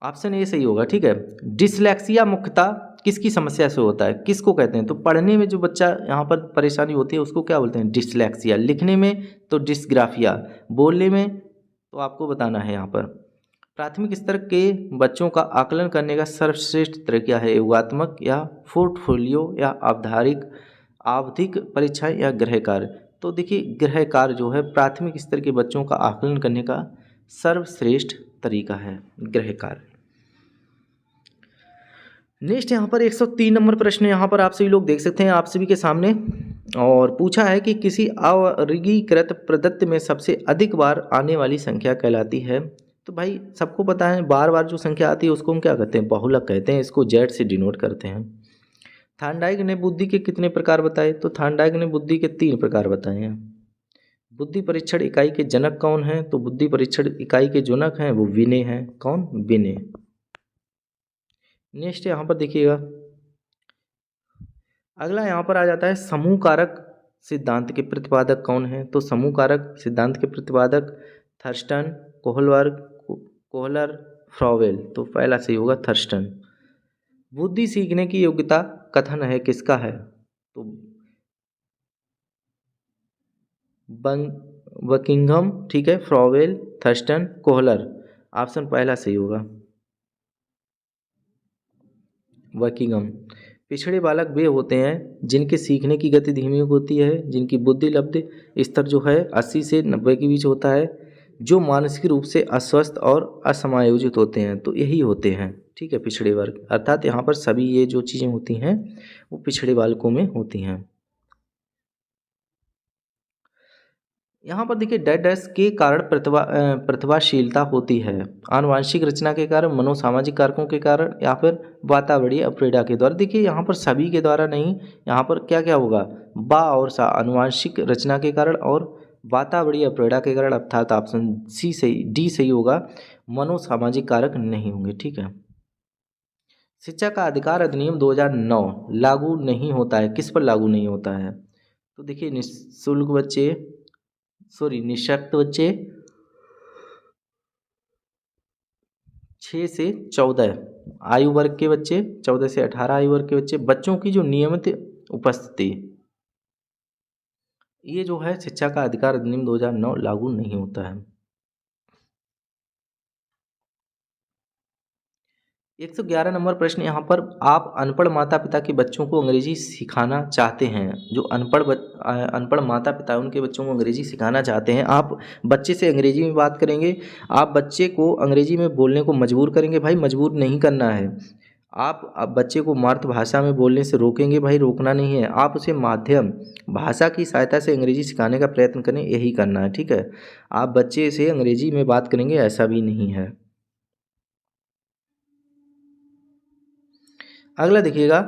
ऑप्शन ए सही होगा, ठीक है। डिसलेक्सिया मुख्यतः किसकी समस्या से होता है? किसको कहते हैं? तो पढ़ने में जो बच्चा यहाँ पर परेशानी होती है उसको क्या बोलते हैं? डिसलेक्सिया। लिखने में तो डिस्ग्राफिया, बोलने में तो आपको बताना है यहाँ पर। प्राथमिक स्तर के बच्चों का आकलन करने का सर्वश्रेष्ठ तरीका है योगात्मक या पोर्टफोलियो या आवधिक परीक्षाएं या गृह कार्य। तो देखिए गृह कार्य जो है प्राथमिक स्तर के बच्चों का आकलन करने का सर्वश्रेष्ठ तरीका है, गृह कार्य। नेक्स्ट यहाँ पर 103 नंबर प्रश्न यहाँ पर आप सभी लोग देख सकते हैं आप सभी के सामने, और पूछा है कि किसी अवर्गीकृत प्रदत्त में सबसे अधिक बार आने वाली संख्या कहलाती है? तो भाई सबको पता है बार बार जो संख्या आती है उसको हम क्या कहते हैं? बहुलक कहते हैं, इसको जेड से डिनोट करते हैं। थार्नडाइक ने बुद्धि के कितने प्रकार बताए? तो थार्नडाइक ने बुद्धि के 3 प्रकार बताए हैं। बुद्धि परीक्षण इकाई के जनक कौन हैं? तो बुद्धि परीक्षण इकाई के जनक हैं वो विनय हैं। कौन? विनय। नेक्स्ट यहाँ पर देखिएगा, अगला यहाँ पर आ जाता है समूह कारक सिद्धांत के प्रतिपादक कौन है? तो समूह कारक सिद्धांत के प्रतिपादक थर्स्टन, कोहलवर्ग, कोहलर, फ्रॉवेल। तो पहला सही होगा थर्स्टन। बुद्धि सीखने की योग्यता कथन है किसका है? तो बकिंघम, ठीक है, फ्रॉवेल, थर्स्टन, कोहलर। ऑप्शन पहला सही होगा बकिंघम। पिछड़े बालक वे होते हैं जिनके सीखने की गति धीमी होती है, जिनकी बुद्धि लब्ध स्तर जो है 80 से 90 के बीच होता है, जो मानसिक रूप से अस्वस्थ और असमायोजित होते हैं। तो यही होते हैं, ठीक है, पिछड़े वर्ग। अर्थात यहाँ पर सभी ये जो चीज़ें होती हैं वो पिछड़े बालकों में होती हैं। यहाँ पर देखिए डेड डैश के कारण प्रतिभाशीलता होती है, आनुवांशिक रचना के कारण, मनोसामाजिक कारकों के कारण, या फिर वातावरणीय अप्रेरणा के द्वारा। देखिए यहाँ पर सभी के द्वारा नहीं, यहाँ पर क्या क्या होगा, बा और सा, आनुवांशिक रचना के कारण और वातावरणीय अप्रेरणा के कारण, अर्थात ऑप्शन सी सही, डी सही होगा, मनोसामाजिक कारक नहीं होंगे। ठीक है। शिक्षा का अधिकार अधिनियम 2009 लागू नहीं होता है, किस पर लागू नहीं होता है? तो देखिए निःशुल्क बच्चे, निःशक्त बच्चे 6 से 14 आयु वर्ग के बच्चे, 14 से 18 आयु वर्ग के बच्चे, बच्चों की जो नियमित उपस्थिति, ये जो है शिक्षा का अधिकार अधिनियम 2009 लागू नहीं होता है। 111 नंबर प्रश्न यहाँ पर, आप अनपढ़ माता पिता के बच्चों को अंग्रेजी सिखाना चाहते हैं, जो अनपढ़ माता पिता उनके बच्चों को अंग्रेजी सिखाना चाहते हैं, आप बच्चे से अंग्रेजी में बात करेंगे, आप बच्चे को अंग्रेजी में बोलने को मजबूर करेंगे। भाई मजबूर नहीं करना है, आप बच्चे को मातृभाषा में बोलने से रोकेंगे, भाई रोकना नहीं है, आप उसे माध्यम भाषा की सहायता से अंग्रेजी सिखाने का प्रयत्न करें, यही करना है। ठीक है, आप बच्चे से अंग्रेजी में बात करेंगे ऐसा भी नहीं है। अगला देखिएगा,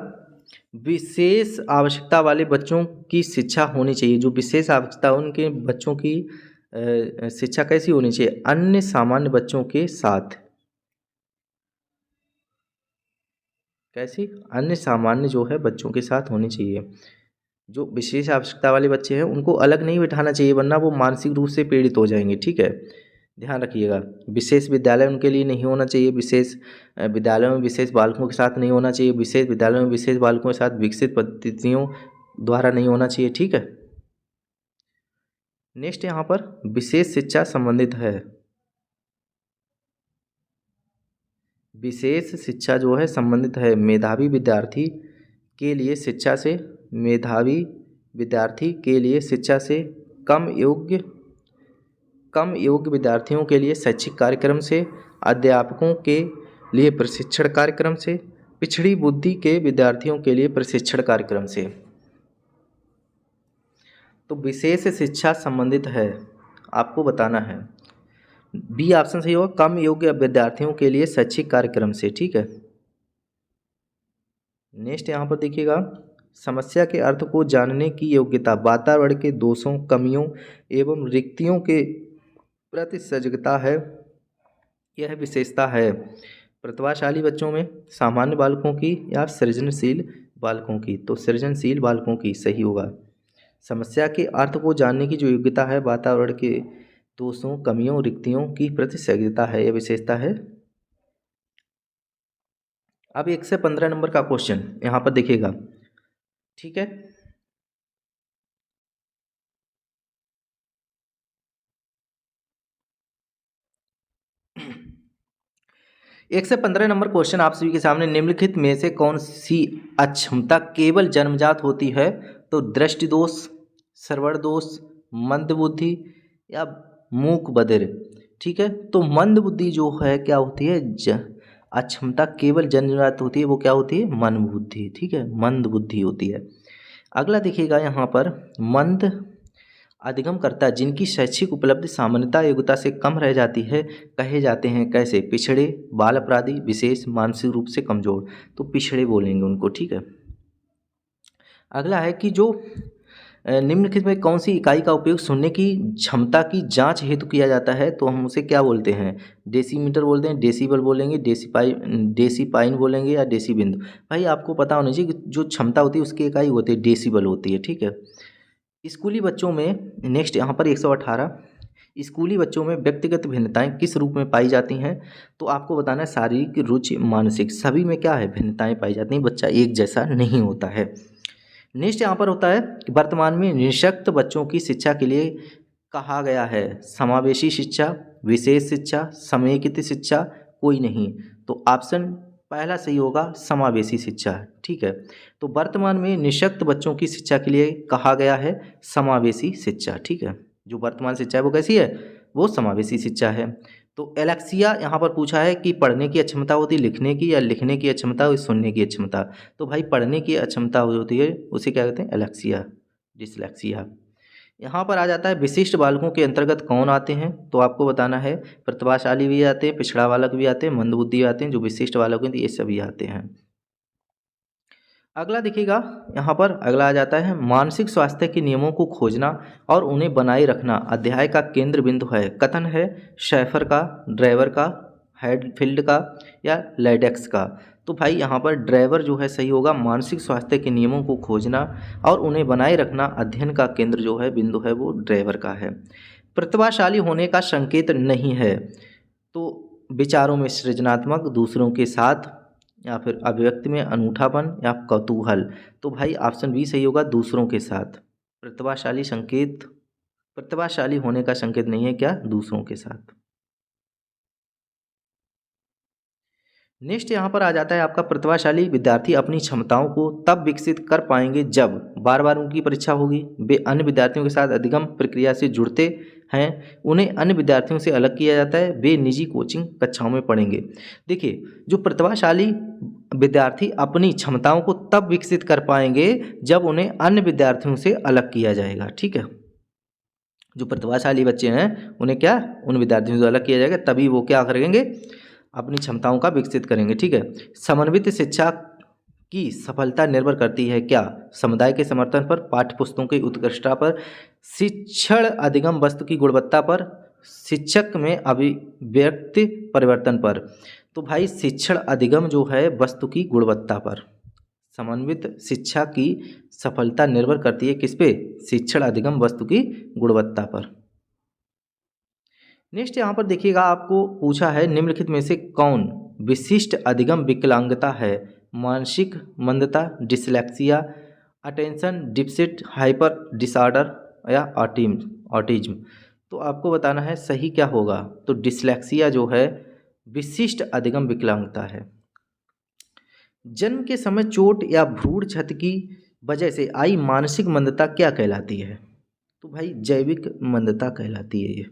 विशेष आवश्यकता वाले बच्चों की शिक्षा होनी चाहिए, जो विशेष आवश्यकता उनके बच्चों की शिक्षा कैसी होनी चाहिए? अन्य सामान्य बच्चों के साथ। कैसी? अन्य सामान्य जो है बच्चों के साथ होनी चाहिए। जो विशेष आवश्यकता वाले बच्चे हैं उनको अलग नहीं बिठाना चाहिए, वरना वो मानसिक रूप से पीड़ित हो जाएंगे। ठीक है, ध्यान रखिएगा। विशेष विद्यालय उनके लिए नहीं होना चाहिए, विशेष विद्यालयों में विशेष बालकों के साथ नहीं होना चाहिए, विशेष विद्यालयों में विशेष बालकों के साथ विकसित पद्धतियों द्वारा नहीं होना चाहिए। ठीक है। नेक्स्ट यहाँ पर विशेष शिक्षा संबंधित है, विशेष शिक्षा जो है संबंधित है मेधावी विद्यार्थी के लिए शिक्षा से, मेधावी विद्यार्थी के लिए शिक्षा से, कम योग्य विद्यार्थियों के लिए शैक्षिक कार्यक्रम से, अध्यापकों के लिए प्रशिक्षण कार्यक्रम से, पिछड़ी बुद्धि के विद्यार्थियों के लिए प्रशिक्षण कार्यक्रम से। तो विशेष शिक्षा संबंधित है, आपको बताना है। बी ऑप्शन सही होगा, कम योग्य विद्यार्थियों के लिए शैक्षिक कार्यक्रम से। ठीक है। नेक्स्ट यहाँ पर देखिएगा, समस्या के अर्थ को जानने की योग्यता वातावरण के दोषों, कमियों एवं रिक्तियों के प्रति सजगता है, यह विशेषता है प्रतिभाशाली बच्चों में, सामान्य बालकों की या सृजनशील बालकों की? तो सृजनशील बालकों की सही होगा। समस्या के अर्थ को जानने की जो योग्यता है वातावरण के दोषों, कमियों, रिक्तियों की प्रति सजगता है, यह विशेषता है। अब 1 से 15 नंबर का क्वेश्चन यहाँ पर देखिएगा। ठीक है, एक से 15 नंबर क्वेश्चन आप सभी के सामने, निम्नलिखित में से कौन सी अक्षमता केवल जन्मजात होती है? तो दृष्टि दोष, श्रवण दोष, मंद बुद्धि या मूक बधिर। ठीक है, तो मंद बुद्धि जो है क्या होती है, अक्षमता केवल जन्मजात होती है, वो क्या होती है? मंद बुद्धि। ठीक है, मंद बुद्धि होती है। अगला देखिएगा यहाँ पर, मंद अधिगमकर्ता जिनकी शैक्षिक उपलब्धि सामान्यता योग्यता से कम रह जाती है कहे जाते हैं कैसे? पिछड़े, बाल अपराधी, विशेष, मानसिक रूप से कमजोर। तो पिछड़े बोलेंगे उनको। ठीक है। अगला है कि जो निम्नलिखित में कौन सी इकाई का उपयोग सुनने की क्षमता की जांच हेतु किया जाता है? तो हम उसे क्या बोलते हैं? डेसीमीटर बोलते हैं, डेसीबल बोलेंगे, डेसीपाइन बोलेंगे या डेसीबिंदु। भाई आपको पता होना चाहिए कि जो क्षमता होती है उसकी इकाई होती है डेसीबल होती है, ठीक है। स्कूली बच्चों में नेक्स्ट यहाँ पर 118 स्कूली बच्चों में व्यक्तिगत भिन्नताएं किस रूप में पाई जाती हैं? तो आपको बताना है शारीरिक, रुचि, मानसिक, सभी में क्या है भिन्नताएं पाई जाती हैं, बच्चा एक जैसा नहीं होता है। नेक्स्ट यहाँ पर होता है कि वर्तमान में निःशक्त बच्चों की शिक्षा के लिए कहा गया है समावेशी शिक्षा, विशेष शिक्षा, समेकित शिक्षा, कोई नहीं। तो ऑप्शन पहला सही होगा समावेशी शिक्षा, ठीक है। तो वर्तमान में निःशक्त बच्चों की शिक्षा के लिए कहा गया है समावेशी शिक्षा, ठीक है। जो वर्तमान शिक्षा है वो कैसी है? वो समावेशी शिक्षा है। तो एलेक्सिया यहाँ पर पूछा है कि पढ़ने की अक्षमता होती है लिखने की, या लिखने की अक्षमता और सुनने की अक्षमता। तो भाई पढ़ने की अक्षमता होती है उसे क्या कहते हैं? Alexia, dyslexia. यहाँ पर आ जाता है विशिष्ट बालकों के अंतर्गत कौन आते हैं? तो आपको बताना है प्रतिभाशाली भी आते हैं, पिछड़ा बालक भी आते हैं, मंदबुद्धि आते हैं, जो विशिष्ट बालक हैं ये सभी आते हैं। अगला देखिएगा, यहाँ पर अगला आ जाता है मानसिक स्वास्थ्य के नियमों को खोजना और उन्हें बनाए रखना अध्याय का केंद्र बिंदु है। कथन है शैफर का, ड्राइवर का, हेडफील्ड का या लैडेक्स का। तो भाई यहाँ पर ड्राइवर जो है सही होगा। मानसिक स्वास्थ्य के नियमों को खोजना और उन्हें बनाए रखना अध्ययन का केंद्र जो है बिंदु है वो ड्राइवर का है। प्रतिभाशाली होने का संकेत नहीं है, तो विचारों में सृजनात्मक, दूसरों के साथ, या फिर अभिव्यक्ति में अनूठापन या कौतूहल। तो भाई ऑप्शन बी सही होगा, दूसरों के साथ। प्रतिभाशाली होने का संकेत नहीं है क्या? दूसरों के साथ। नेक्स्ट यहाँ पर आ जाता है आपका प्रतिभाशाली विद्यार्थी अपनी क्षमताओं को तब विकसित कर पाएंगे जब बार बार उनकी परीक्षा होगी, वे अन्य विद्यार्थियों के साथ अधिगम प्रक्रिया से जुड़ते हैं, उन्हें अन्य विद्यार्थियों से अलग किया जाता है, वे निजी कोचिंग कक्षाओं में पढ़ेंगे। देखिए जो प्रतिभाशाली विद्यार्थी अपनी क्षमताओं को तब विकसित कर पाएंगे जब उन्हें अन्य विद्यार्थियों से अलग किया जाएगा, ठीक है। जो प्रतिभाशाली बच्चे हैं उन्हें क्या, उन विद्यार्थियों से अलग किया जाएगा, तभी वो क्या करेंगे, अपनी क्षमताओं का विकसित करेंगे, ठीक है। समन्वित शिक्षा की सफलता निर्भर करती है क्या? समुदाय के समर्थन पर, पाठ्यपुस्तकों की उत्कृष्टता पर, शिक्षण अधिगम वस्तु की गुणवत्ता पर, शिक्षक में अभिव्यक्ति परिवर्तन पर। तो भाई शिक्षण अधिगम जो है वस्तु की गुणवत्ता पर। समन्वित शिक्षा की सफलता निर्भर करती है किस पे? शिक्षण अधिगम वस्तु की गुणवत्ता पर। नेक्स्ट यहाँ पर देखिएगा, आपको पूछा है निम्नलिखित में से कौन विशिष्ट अधिगम विकलांगता है? मानसिक मंदता, dyslexia, attention deficit hyper disorder या ऑटिज्म। तो आपको बताना है सही क्या होगा। तो डिसलेक्सिया जो है विशिष्ट अधिगम विकलांगता है। जन्म के समय चोट या भ्रूण क्षति की वजह से आई मानसिक मंदता क्या कहलाती है? तो भाई जैविक मंदता कहलाती है ये।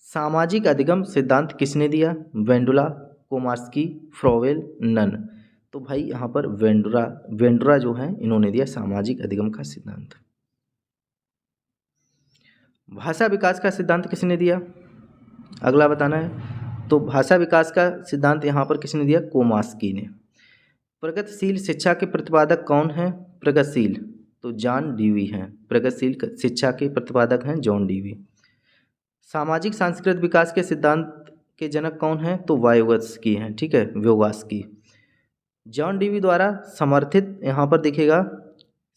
सामाजिक अधिगम सिद्धांत किसने दिया? वेंडुला, कोमास्की, फ्रोवेल, नन। तो भाई यहाँ पर वेंडुरा जो है इन्होंने दिया सामाजिक अधिगम का सिद्धांत। भाषा विकास का सिद्धांत किसने दिया? अगला बताना है। तो भाषा विकास का सिद्धांत यहाँ पर किसने दिया? कोमास्की ने। प्रगतिशील शिक्षा के प्रतिपादक कौन हैं? प्रगतिशील तो जॉन डीवी हैं। प्रगतिशील शिक्षा के प्रतिपादक हैं जॉन डीवी। सामाजिक सांस्कृतिक विकास के सिद्धांत के जनक कौन हैं? तो वायोगस्की हैं, ठीक है, व्योगास्की। जॉन डीवी द्वारा समर्थित, यहाँ पर देखिएगा,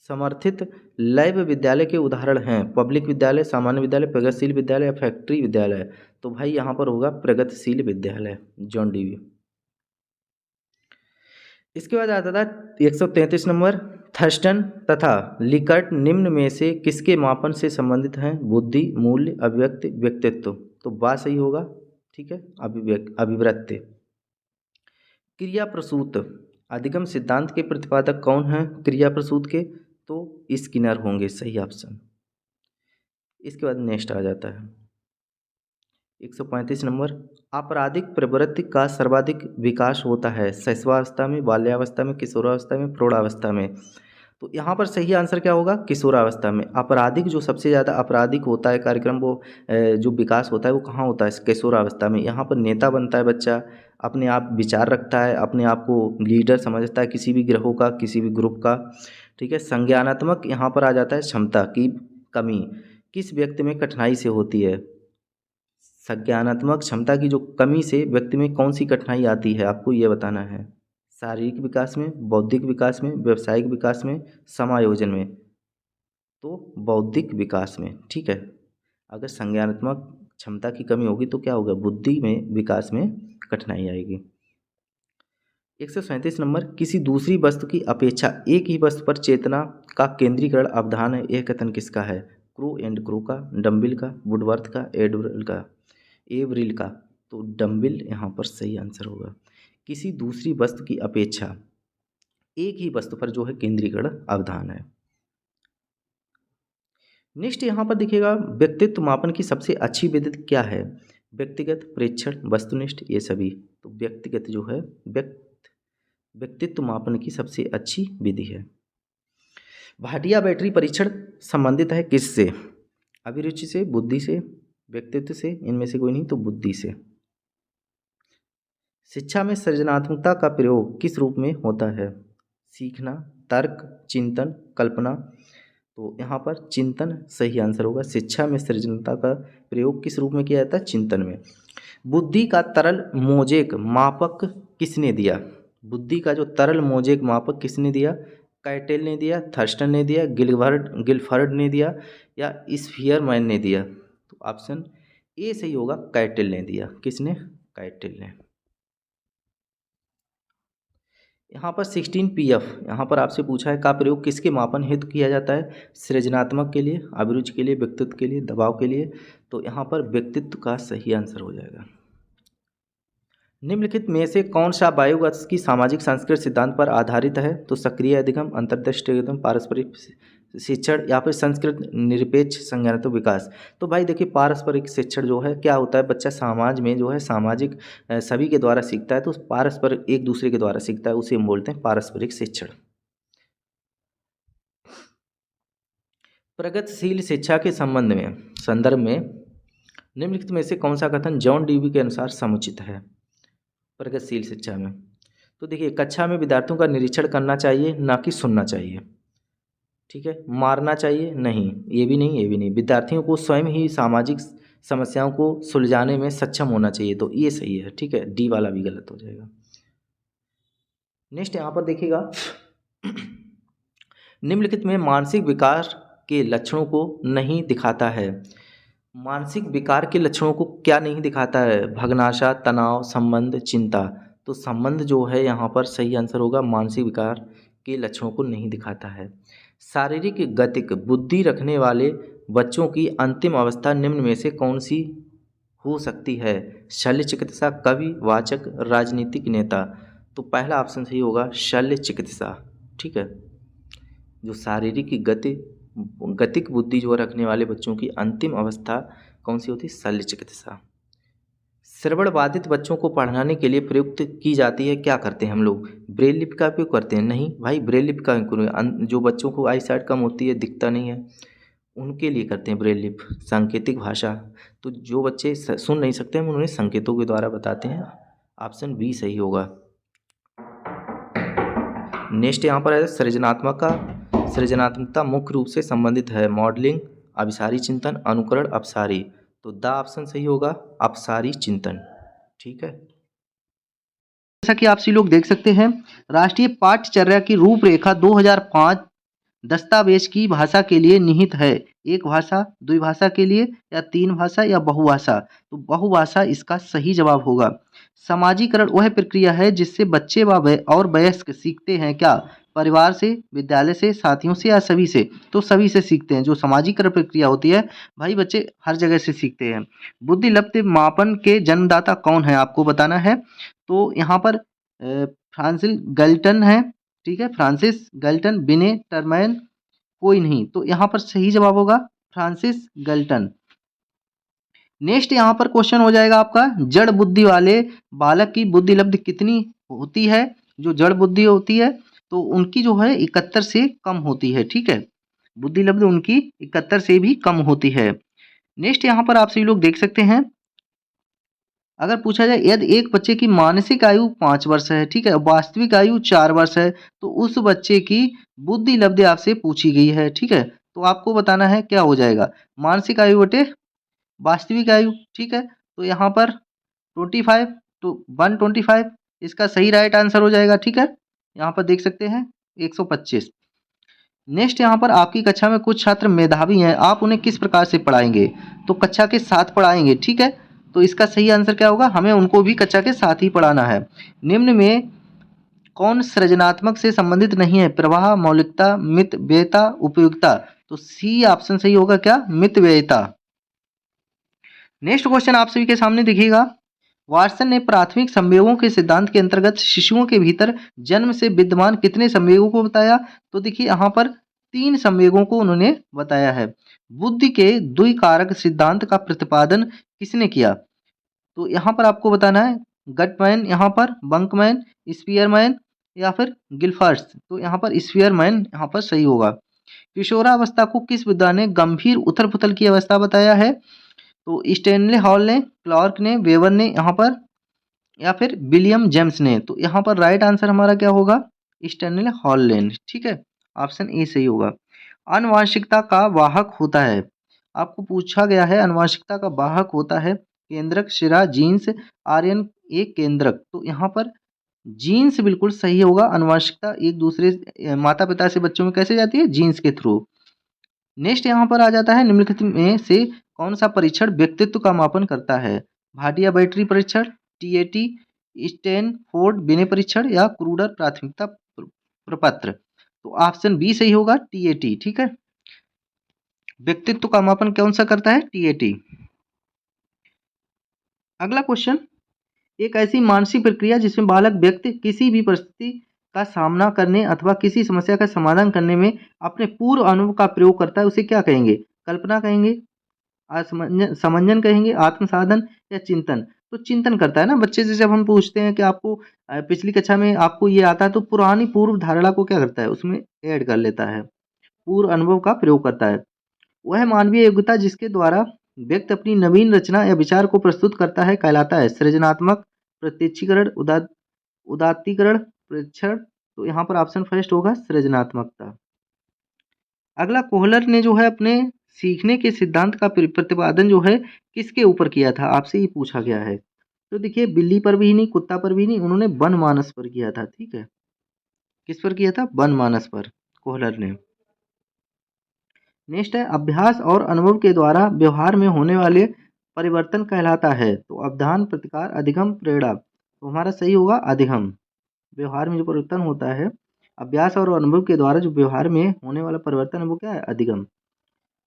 समर्थित लैब विद्यालय के उदाहरण हैं पब्लिक विद्यालय, सामान्य विद्यालय, प्रगतिशील विद्यालय या फैक्ट्री विद्यालय। तो भाई यहाँ पर होगा प्रगतिशील विद्यालय, जॉन डीवी। इसके बाद आता था 133 नंबर, थर्स्टन तथा लिकर्ट निम्न में से किसके मापन से संबंधित हैं? बुद्धि, मूल्य, अभिव्यक्ति, व्यक्तित्व। तो बात सही होगा, ठीक है, अभिव्यक्ति। क्रिया प्रसूत अधिगम सिद्धांत के प्रतिपादक कौन हैं? क्रिया प्रसूत के तो स्किनर होंगे, सही ऑप्शन। इसके बाद नेक्स्ट आ जाता है 135 नंबर, आपराधिक प्रवृत्ति का सर्वाधिक विकास होता है शैशवावस्था में, बाल्यावस्था में, किशोरावस्था में, प्रौढ़ावस्था में। तो यहाँ पर सही आंसर क्या होगा? किशोरावस्था में। आपराधिक जो सबसे ज़्यादा आपराधिक होता है कार्यक्रम, वो जो विकास होता है वो कहाँ होता है? किशोरावस्था में। यहाँ पर नेता बनता है बच्चा, अपने आप विचार रखता है, अपने आप को लीडर समझता है किसी भी ग्रोह का, किसी भी ग्रुप का, ठीक है। संज्ञानात्मक यहाँ पर आ जाता है क्षमता की कमी किस व्यक्ति में कठिनाई से होती है। संज्ञानात्मक क्षमता की जो कमी से व्यक्ति में कौन सी कठिनाई आती है, आपको ये बताना है। शारीरिक विकास में, बौद्धिक विकास में, व्यावसायिक विकास में, समायोजन में। तो बौद्धिक विकास में, ठीक है। अगर संज्ञानात्मक क्षमता की कमी होगी तो क्या होगा, बुद्धि में विकास में कठिनाई आएगी। 137 नंबर, किसी दूसरी वस्तु की अपेक्षा एक ही वस्तु पर चेतना का केंद्रीकरण अवधान है, यह कथन किसका है। क्रू एंड क्रू का, डम्बिल का, वुडवर्थ का, एवरिल का। तो डम्बिल यहाँ पर सही आंसर होगा। किसी दूसरी वस्तु की अपेक्षा एक ही वस्तु पर जो है केंद्रीकरण अवधान है। नेक्स्ट यहाँ पर देखिएगा, व्यक्तित्व मापन की सबसे अच्छी विधि क्या है। व्यक्तिगत, प्रेक्षण, वस्तुनिष्ठ, ये सभी। तो व्यक्तिगत जो है व्यक्तित्व मापन की सबसे अच्छी विधि है। भाटिया बैटरी परीक्षण संबंधित है किससे। अभिरुचि से, बुद्धि से, व्यक्तित्व से, इनमें से कोई नहीं तो बुद्धि से। शिक्षा में सृजनात्मकता का प्रयोग किस रूप में होता है। सीखना, तर्क, चिंतन, कल्पना। तो यहाँ पर चिंतन सही आंसर होगा। शिक्षा में सृजनता का प्रयोग किस रूप में किया जाता है, चिंतन में। बुद्धि का तरल मोजेक मापक किसने दिया। बुद्धि का जो तरल मोजेक मापक किसने दिया। कैटेल ने दिया, थर्स्टन ने दिया, गिलफर्ड ने दिया, या स्फियरमैन ने दिया। तो ऑप्शन ए सही होगा, कैटेल ने दिया। किसने, कैटेल ने। यहाँ पर 16 PF यहाँ पर आपसे पूछा है, का प्रयोग किसके मापन हेतु किया जाता है। सृजनात्मक के लिए, अभिरुचि के लिए, व्यक्तित्व के लिए, दबाव के लिए। तो यहाँ पर व्यक्तित्व का सही आंसर हो जाएगा। निम्नलिखित में से कौन सा बायोगैस की सामाजिक सांस्कृतिक सिद्धांत पर आधारित है। तो सक्रिय अधिगम, अंतर्दृष्टि अधिगम, पारस्परिक शिक्षण, या फिर संस्कृत निरपेक्ष संज्ञानात्मक विकास। तो भाई देखिए, पारस्परिक शिक्षण जो है क्या होता है, बच्चा समाज में जो है सामाजिक सभी के द्वारा सीखता है। तो पारस्परिक एक दूसरे के द्वारा सीखता है, उसे हम बोलते हैं पारस्परिक शिक्षण। प्रगतिशील शिक्षा के संदर्भ में निम्नलिखित में से कौन सा कथन जॉन डीवी के अनुसार समुचित है। प्रगतिशील शिक्षा में तो देखिए, कक्षा में विद्यार्थियों का निरीक्षण करना चाहिए, ना कि सुनना चाहिए। ठीक है, मारना चाहिए नहीं, ये भी नहीं, ये भी नहीं। विद्यार्थियों को स्वयं ही सामाजिक समस्याओं को सुलझाने में सक्षम होना चाहिए। तो ये सही है, ठीक है। डी वाला भी गलत हो जाएगा। नेक्स्ट यहाँ पर देखिएगा, निम्नलिखित में मानसिक विकार के लक्षणों को नहीं दिखाता है। मानसिक विकार के लक्षणों को क्या नहीं दिखाता है। भग्नाशा, तनाव, संबंध, चिंता। तो संबंध जो है यहाँ पर सही आंसर होगा, मानसिक विकार के लक्षणों को नहीं दिखाता है। शारीरिक गतिक बुद्धि रखने वाले बच्चों की अंतिम अवस्था निम्न में से कौन सी हो सकती है। शल्य चिकित्सा, कवि, वाचक, राजनीतिक नेता। तो पहला ऑप्शन सही होगा, शल्य चिकित्सा। ठीक है, जो शारीरिक गतिक बुद्धि जो रखने वाले बच्चों की अंतिम अवस्था कौन सी होती है, शल्य चिकित्सा। श्रवण बाधित बच्चों को पढ़ाने के लिए प्रयुक्त की जाती है, क्या करते हैं हम लोग, ब्रेल लिपि का उपयोग करते हैं। नहीं भाई, ब्रेल लिपि का जो बच्चों को आई साइट कम होती है, दिखता नहीं है, उनके लिए करते हैं ब्रेल लिपि। सांकेतिक भाषा, तो जो बच्चे सुन नहीं सकते हम उन्हें संकेतों के द्वारा बताते हैं। ऑप्शन बी सही होगा। नेक्स्ट यहाँ पर है सृजनात्मकता मुख्य रूप से संबंधित है मॉडलिंग, अभिसारी चिंतन, अनुकरण, अपसारी। तो द ऑप्शन सही होगा, अपसारी चिंतन। ठीक है, जैसा कि आप सभी लोग देख सकते हैं, राष्ट्रीय पाठ्यचर्या की रूपरेखा 2005 दस्तावेज की भाषा के लिए निहित है। एक भाषा, द्विभाषा के लिए, या तीन भाषा, या बहुभाषा। तो बहुभाषा इसका सही जवाब होगा। समाजीकरण वह प्रक्रिया है जिससे बच्चे और वयस्क सीखते हैं। क्या, परिवार से, विद्यालय से, साथियों से, या सभी से। तो सभी से सीखते हैं। जो समाजीकरण प्रक्रिया होती है भाई, बच्चे हर जगह से सीखते हैं। बुद्धिलब्धि मापन के जन्मदाता कौन है, आपको बताना है। तो यहाँ पर फ्रांसिस गैल्टन है। ठीक है, फ्रांसिस गैल्टन, बिने टर्मैन, कोई नहीं। तो यहाँ पर सही जवाब होगा फ्रांसिस गैल्टन। नेक्स्ट यहाँ पर क्वेश्चन हो जाएगा आपका, जड़ बुद्धि वाले बालक की बुद्धिलब्धि कितनी होती है। जो जड़ बुद्धि होती है तो उनकी जो है 71 से कम होती है। ठीक है, बुद्धिलब्धि उनकी 71 से भी कम होती है। नेक्स्ट यहाँ पर आप सभी लोग देख सकते हैं, अगर पूछा जाए यदि एक बच्चे की मानसिक आयु 5 वर्ष है, ठीक है, वास्तविक आयु 4 वर्ष है, तो उस बच्चे की बुद्धि लब्धि आपसे पूछी गई है, ठीक है। तो आपको बताना है क्या हो जाएगा, मानसिक आयु बटे वास्तविक आयु, ठीक है। तो यहाँ पर 25 तो 125 इसका सही राइट आंसर हो जाएगा, ठीक है। यहाँ पर देख सकते हैं 125। नेक्स्ट यहाँ पर आपकी कक्षा में कुछ छात्र मेधावी हैं, आप उन्हें किस प्रकार से पढ़ाएंगे? तो कक्षा के साथ पढ़ाएंगे, ठीक है। तो इसका सही आंसर क्या होगा, हमें उनको भी कक्षा के साथ ही पढ़ाना है। निम्न में कौन सृजनात्मक से संबंधित नहीं है? प्रवाह, मौलिकता, मित व्ययता, उपयोगिता। तो सी ऑप्शन सही होगा क्या, मित व्ययता। नेक्स्ट क्वेश्चन आप सभी के सामने दिखेगा। वाटसन ने प्राथमिक संवेगों के सिद्धांत के अंतर्गत शिशुओं के भीतर जन्म से विद्यमान कितने संवेगों को बताया? तो देखिए यहाँ पर 3 संवेगों को उन्होंने बताया है। बुद्धि के द्विकारक सिद्धांत का प्रतिपादन किसने किया? तो यहाँ पर आपको बताना है गटमैन, यहाँ पर बंकमैन, स्पीयरमैन या फिर गिलफर्स। तो यहाँ पर स्पीयरमैन यहाँ पर सही होगा। किशोरावस्था को किस विद्वान ने गंभीर उथल पुथल की अवस्था बताया है? तो स्टैनले हॉल ने, क्लार्क ने, वेबर ने यहाँ पर या फिर विलियम जेम्स ने। तो यहाँ पर राइट आंसर हमारा क्या होगा, स्टैनले हॉल ने, ठीक है। ऑप्शन ए सही होगा। आनुवांशिकता का वाहक होता है, आपको पूछा गया है आनुवांशिकता का वाहक होता है केंद्रक, शिरा, जीन्स, आर्यन एक केंद्रक। तो यहाँ पर जीन्स बिल्कुल सही होगा। आनुवांशिकता एक दूसरे माता पिता से बच्चों में कैसे जाती है, जीन्स के थ्रू। नेक्स्ट यहाँ पर आ जाता है निम्नलिखित में से कौन सा परीक्षण व्यक्तित्व का मापन करता है? भाटिया बैटरी परीक्षण, टीएटी, स्टैनफोर्ड बिने परीक्षण या क्रूडर प्राथमिकता प्रपत्र। तो ऑप्शन बी सही होगा, टीएटी, ठीक है। व्यक्तित्व का मापन कौन सा करता है, टीएटी। अगला क्वेश्चन, एक ऐसी मानसिक प्रक्रिया जिसमें बालक व्यक्ति किसी भी परिस्थिति का सामना करने अथवा किसी समस्या का समाधान करने में अपने पूर्व अनुभव का प्रयोग करता है, उसे क्या कहेंगे? कल्पना कहेंगे, समंजन कहेंगे, आत्मसाधन या चिंतन। तो चिंतन करता है ना बच्चे से। जब हम पूछते हैं कि आपको पिछली कक्षा में आपको ये आता है, तो पुरानी पूर्व धारणा को क्या करता है, उसमें ऐड कर लेता है, पूर्व अनुभव का प्रयोग करता है। वह मानवीय योग्यता जिसके द्वारा व्यक्ति अपनी नवीन रचना या विचार को प्रस्तुत करता है कहलाता है सृजनात्मक, प्रत्यक्षीकरण, उदात्तीकरण, प्रेक्षण। तो यहाँ पर ऑप्शन फर्स्ट होगा सृजनात्मकता। अगला, कोहलर ने जो है अपने सीखने के सिद्धांत का प्रतिपादन जो है किसके ऊपर किया था, आपसे ये पूछा गया है। तो देखिए बिल्ली पर भी नहीं, कुत्ता पर भी नहीं, उन्होंने बनमानस पर किया था, ठीक है। किस पर किया था, बनमानस पर, कोहलर ने। नेक्स्ट है, अभ्यास और अनुभव के द्वारा व्यवहार में होने वाले परिवर्तन कहलाता है। तो अवधान, प्रतिकार, अधिगम, प्रेरणा। तो हमारा सही होगा अधिगम। व्यवहार में जो परिवर्तन होता है, अभ्यास और अनुभव के द्वारा जो व्यवहार में होने वाला परिवर्तन है वो क्या है, अधिगम।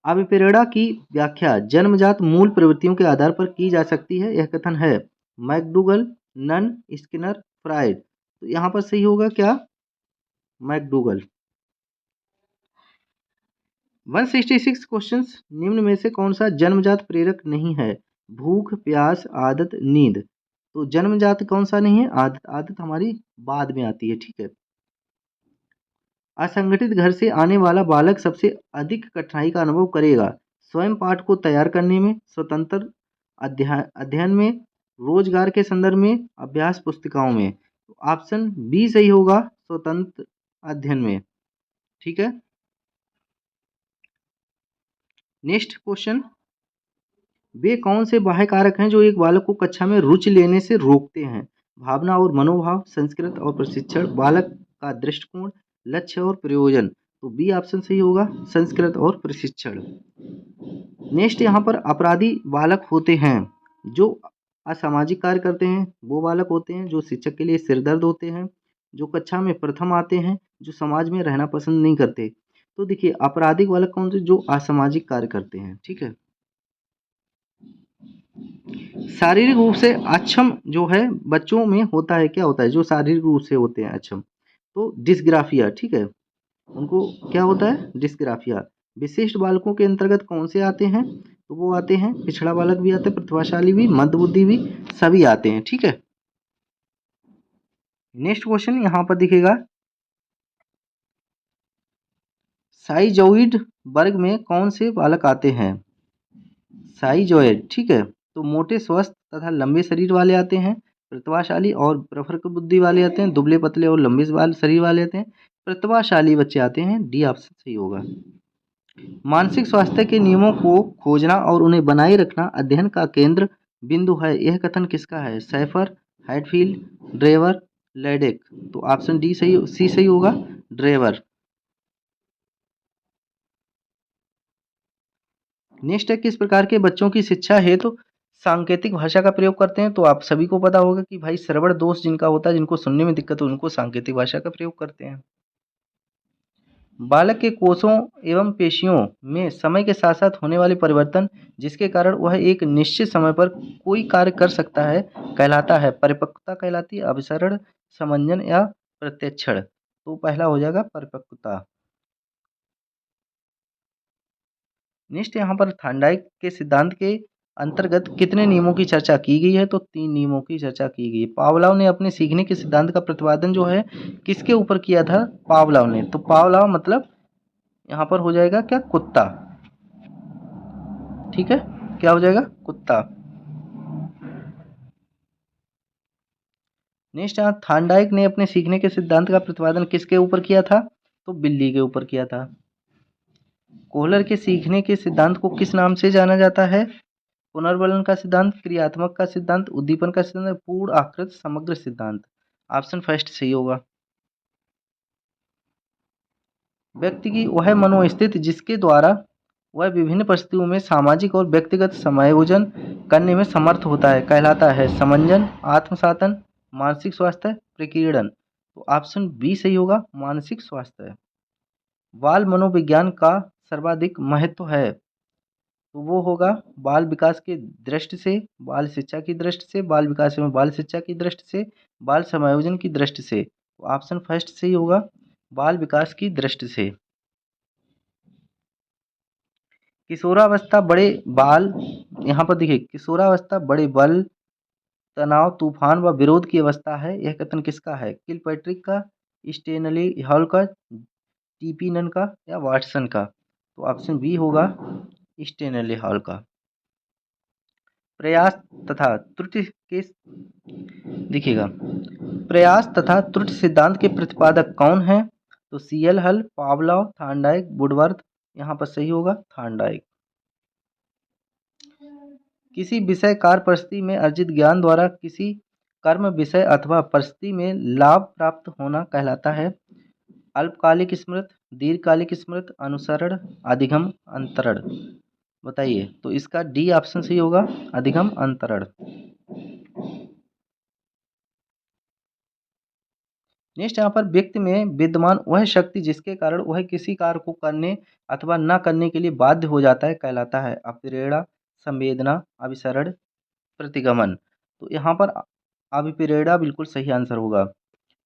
अभिप्रेरणा की व्याख्या जन्मजात मूल प्रवृत्तियों के आधार पर की जा सकती है, यह कथन है मैकडूगल, नन, स्किनर, फ्राइड। तो यहाँ पर सही होगा क्या, मैकडूगल। 166 क्वेश्चंस, निम्न में से कौन सा जन्मजात प्रेरक नहीं है? भूख, प्यास, आदत, नींद। तो जन्मजात कौन सा नहीं है, आदत। आदत हमारी बाद में आती है, ठीक है। असंगठित घर से आने वाला बालक सबसे अधिक कठिनाई का अनुभव करेगा स्वयं पाठ को तैयार करने में, स्वतंत्र अध्ययन में, रोजगार के संदर्भ में, अभ्यास पुस्तिकाओं में। ऑप्शन बी सही होगा, स्वतंत्र अध्ययन में, ठीक है। नेक्स्ट क्वेश्चन, वे कौन से बाह्य कारक हैं जो एक बालक को कक्षा में रुचि लेने से रोकते हैं? भावना और मनोभाव, संस्कृत और प्रशिक्षण, बालक का दृष्टिकोण, लक्ष्य और प्रयोजन। तो बी ऑप्शन सही होगा, संस्कृत और प्रशिक्षण। नेक्स्ट यहाँ पर अपराधी बालक होते हैं जो असामाजिक कार्य करते हैं, वो बालक होते हैं जो शिक्षक के लिए सिरदर्द होते हैं, जो कक्षा में प्रथम आते हैं, जो समाज में रहना पसंद नहीं करते। तो देखिए आपराधिक बालक कौन से, जो असामाजिक कार्य करते हैं, ठीक है। शारीरिक रूप से अक्षम जो है बच्चों में होता है, क्या होता है, जो शारीरिक रूप से होते हैं अक्षम, तो डिस्ग्राफिया, ठीक है, उनको क्या होता है, डिस्ग्राफिया। विशिष्ट बालकों के अंतर्गत कौन से आते हैं? तो वो आते हैं, पिछड़ा बालक भी आते हैं, प्रतिभाशाली भी, मंदबुद्धि भी, सभी आते हैं, ठीक है। नेक्स्ट क्वेश्चन यहाँ पर दिखेगा, साइजोइड वर्ग में कौन से बालक आते हैं? साइजोइड, ठीक है। तो मोटे, स्वस्थ, तथा लंबे शरीर वाले आते हैं, प्रतिभाशाली और प्रखर बुद्धि वाले आते हैं, दुबले पतले और लंबे शरीर वाले आते हैं, प्रतिभाशाली बच्चे आते हैं। डी ऑप्शन सही होगा। मानसिक स्वास्थ्य के नियमों को खोजना और उन्हें बनाए रखना अध्ययन का केंद्र बिंदु है, यह कथन किसका है? सैफर, हैडफील्ड, ड्रेवर, लेडेक। तो ऑप्शन डी सही, सी सही होगा, ड्रेवर। नेक्स्ट है, किस प्रकार के बच्चों की शिक्षा हेतु सांकेतिक भाषा का प्रयोग करते हैं? तो आप सभी को पता होगा कि भाई श्रवण दोष जिनका होता है, जिनको सुनने में दिक्कत हो, उनको सांकेतिक भाषा का प्रयोग करते हैं। बालक के कोषों एवं पेशियों में समय के साथ साथ होने वाले परिवर्तन जिसके कारण वह एक निश्चित समय पर कोई कार्य कर सकता है कहलाता है परिपक्वता कहलाती है, अभिसरण, समंजन या प्रत्यक्षण। तो पहला हो जाएगा परिपक्वता। नेक्स्ट यहाँ पर थार्नडाइक के सिद्धांत के अंतर्गत कितने नियमों की चर्चा की गई है? तो 3 नियमों की चर्चा की गई है। पावलोव ने अपने सीखने के सिद्धांत का प्रतिपादन जो है किसके ऊपर किया था? पावलोव ने। तो पावलोव मतलब यहाँ पर हो जाएगा क्या? कुत्ता। ठीक है, क्या हो जाएगा? कुत्ता। नेक्स्ट यहाँ थार्नडाइक ने अपने सीखने के सिद्धांत का प्रतिपादन किसके ऊपर किया था? तो बिल्ली के ऊपर किया था। कोहलर के सीखने के सिद्धांत को किस नाम से जाना जाता है? पुनर्वलन का सिद्धांत, क्रियात्मक का सिद्धांत, उद्दीपन का सिद्धांत, पूर्ण आकृत समग्र सिद्धांत। ऑप्शन फर्स्ट सही होगा। व्यक्ति की वह मनोस्थिति जिसके द्वारा वह विभिन्न परिस्थितियों में सामाजिक और व्यक्तिगत समायोजन करने में समर्थ होता है कहलाता है समंजन, आत्मसातन, मानसिक स्वास्थ्य, प्रकीर्णन। तो ऑप्शन बी सही होगा, मानसिक स्वास्थ्य। बाल मनोविज्ञान का सर्वाधिक महत्व है तो वो होगा बाल विकास की दृष्टि से, बाल शिक्षा की दृष्टि से, बाल विकास एवं बाल शिक्षा की दृष्टि से, बाल समायोजन की दृष्टि से। तो ऑप्शन फर्स्ट सही होगा, बाल विकास की दृष्टि से। किशोरावस्था बड़े बाल, यहाँ पर देखिए किशोरावस्था बड़े बल, तनाव, तूफान व विरोध की अवस्था है, यह कथन किसका है? किलपैट्रिक का, स्टेनली हॉल का, टीपीनन का या वाटसन का? तो ऑप्शन बी होगा स्टेनली हॉल का। प्रयास तथा त्रुटि के देखिएगा, प्रयास तथा त्रुटि सिद्धांत के प्रतिपादक कौन है? तो सीएल हल, पावलोव, थार्नडाइक, वुडवर्थ। यहाँ पर सही होगा थार्नडाइक। किसी विषय कार्य परिस्थिति में अर्जित ज्ञान द्वारा किसी कर्म विषय अथवा परिस्थिति में लाभ प्राप्त होना कहलाता है अल्पकालिक स्मृति, दीर्घकालिक स्मृति, अनुसरण, अधिगम, अंतरण। बताइए, तो इसका डी ऑप्शन सही होगा, अधिगम अंतरण। नेक्स्ट यहाँ पर व्यक्ति में विद्यमान वह शक्ति जिसके कारण वह किसी कार्य को करने अथवा न करने के लिए बाध्य हो जाता है कहलाता है अप्रेरणा, संवेदना, अभिसरण, प्रतिगमन। तो यहाँ पर अभिप्रेरणा बिल्कुल सही आंसर होगा।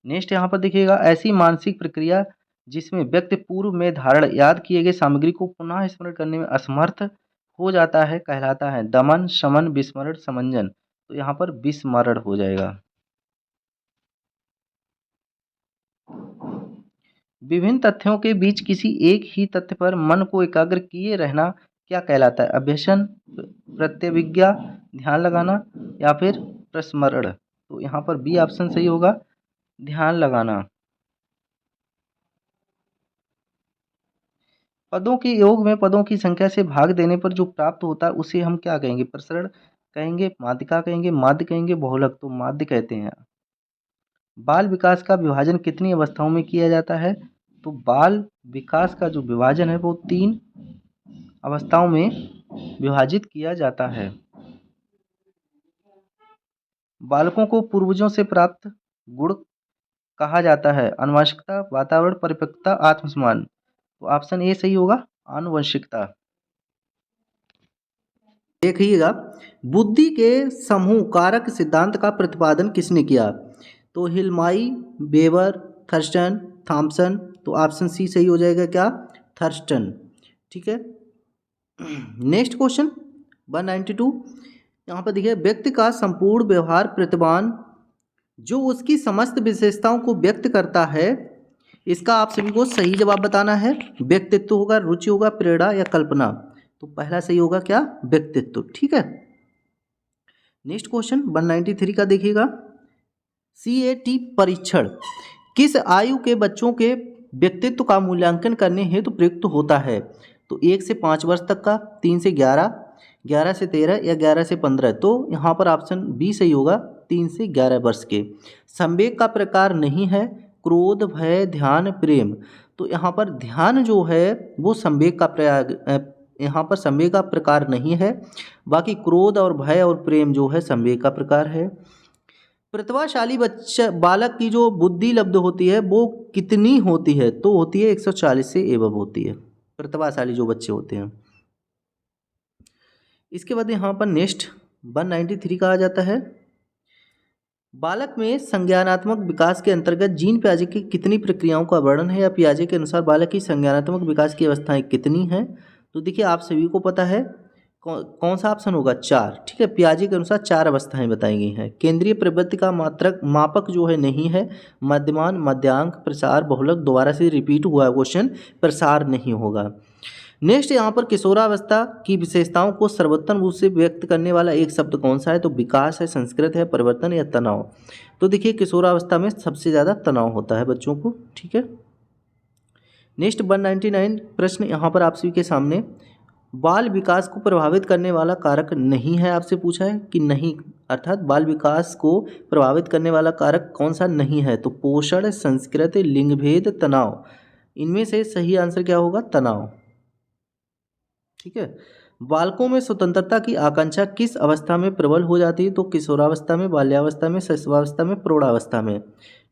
नेक्स्ट यहाँ पर देखिएगा, ऐसी मानसिक प्रक्रिया जिसमें व्यक्ति पूर्व में धारण याद किए गए सामग्री को पुनः स्मरण करने में असमर्थ हो जाता है कहलाता है दमन, शमन, विस्मरण, समंजन। तो यहाँ पर विस्मरण हो जाएगा। विभिन्न तथ्यों के बीच किसी एक ही तथ्य पर मन को एकाग्र किए रहना क्या कहलाता है? अभ्यसन, प्रत्यभिज्ञा, ध्यान लगाना या फिर प्रस्मरण। तो यहाँ पर बी ऑप्शन सही होगा, ध्यान लगाना। पदों के योग में पदों की संख्या से भाग देने पर जो प्राप्त होता है उसे हम क्या कहेंगे? प्रसरण कहेंगे, माध्यिका कहेंगे, माध्य कहेंगे, बहुलक। तो माध्य कहते हैं। बाल विकास का विभाजन कितनी अवस्थाओं में किया जाता है? तो बाल विकास का जो विभाजन है वो 3 अवस्थाओं में विभाजित किया जाता है। बालकों को पूर्वजों से प्राप्त गुण कहा जाता है आनुवंशिकता, वातावरण, परिपक्वता, आत्मसम्मान। तो ऑप्शन ए सही होगा, आनुवंशिकता। देखिएगा, बुद्धि के समूह कारक सिद्धांत का प्रतिपादन किसने किया? तो हिलमाई, वेबर, थर्स्टन, थॉमसन। तो ऑप्शन सी सही हो जाएगा, क्या? थर्स्टन। ठीक है। नेक्स्ट क्वेश्चन 192, यहाँ पर देखिए, व्यक्ति का संपूर्ण व्यवहार प्रतिमान जो उसकी समस्त विशेषताओं को व्यक्त करता है, इसका आप सभी को सही जवाब बताना है। व्यक्तित्व होगा, रुचि होगा, प्रेरणा या कल्पना। तो पहला सही होगा क्या? व्यक्तित्व। ठीक है। नेक्स्ट क्वेश्चन 193 का देखिएगा, CAT परीक्षण किस आयु के बच्चों के व्यक्तित्व का मूल्यांकन करने हेतु प्रयुक्त होता है? तो 1 से 5 वर्ष तक का, 3 से 11, 11 से 13 या 11 से 15। तो यहाँ पर ऑप्शन बी सही होगा, 3 से 11 वर्ष के। संवेग का प्रकार नहीं है, क्रोध, भय, ध्यान, प्रेम। तो यहाँ पर ध्यान जो है वो संवेग का यहाँ पर संवेग का प्रकार नहीं है, बाकी क्रोध और भय और प्रेम जो है संवेग का प्रकार है। प्रतिभाशाली बालक की जो बुद्धि लब्ध होती है वो कितनी होती है? तो होती है 140 से एबव होती है, प्रतिभाशाली जो बच्चे होते हैं। इसके बाद यहाँ पर नेक्स्ट 193 का आ जाता है, बालक में संज्ञानात्मक विकास के अंतर्गत जीन पियाजे की कितनी प्रक्रियाओं का वर्णन है, या पियाजे के अनुसार बालक की संज्ञानात्मक विकास की अवस्थाएं कितनी हैं? तो देखिए आप सभी को पता है कौन सा ऑप्शन होगा, 4। ठीक है, पियाजे के अनुसार 4 अवस्थाएं बताई गई हैं। केंद्रीय प्रवृत्ति का मापक जो है नहीं है, मध्यमान, मध्यांक, प्रसार, बहुलक। दोबारा से रिपीट हुआ है क्वेश्चन, प्रसार नहीं होगा। नेक्स्ट यहाँ पर किशोरावस्था की विशेषताओं को सर्वोत्तम रूप से व्यक्त करने वाला एक शब्द कौन सा है? तो विकास है, संस्कृत है, परिवर्तन या तनाव। तो देखिए किशोरावस्था में सबसे ज़्यादा तनाव होता है बच्चों को। ठीक है, नेक्स्ट 199 प्रश्न यहाँ पर आप सभी के सामने, बाल विकास को प्रभावित करने वाला कारक नहीं है, आपसे पूछा है कि नहीं, अर्थात बाल विकास को प्रभावित करने वाला कारक कौन सा नहीं है? तो पोषण, संस्कृत, लिंगभेद, तनाव। इनमें से सही आंसर क्या होगा? तनाव। ठीक है, बालकों में स्वतंत्रता की आकांक्षा किस अवस्था में प्रबल हो जाती है? तो किशोरावस्था में, बाल्यावस्था में, शैशवावस्था में, प्रौढ़ावस्था में।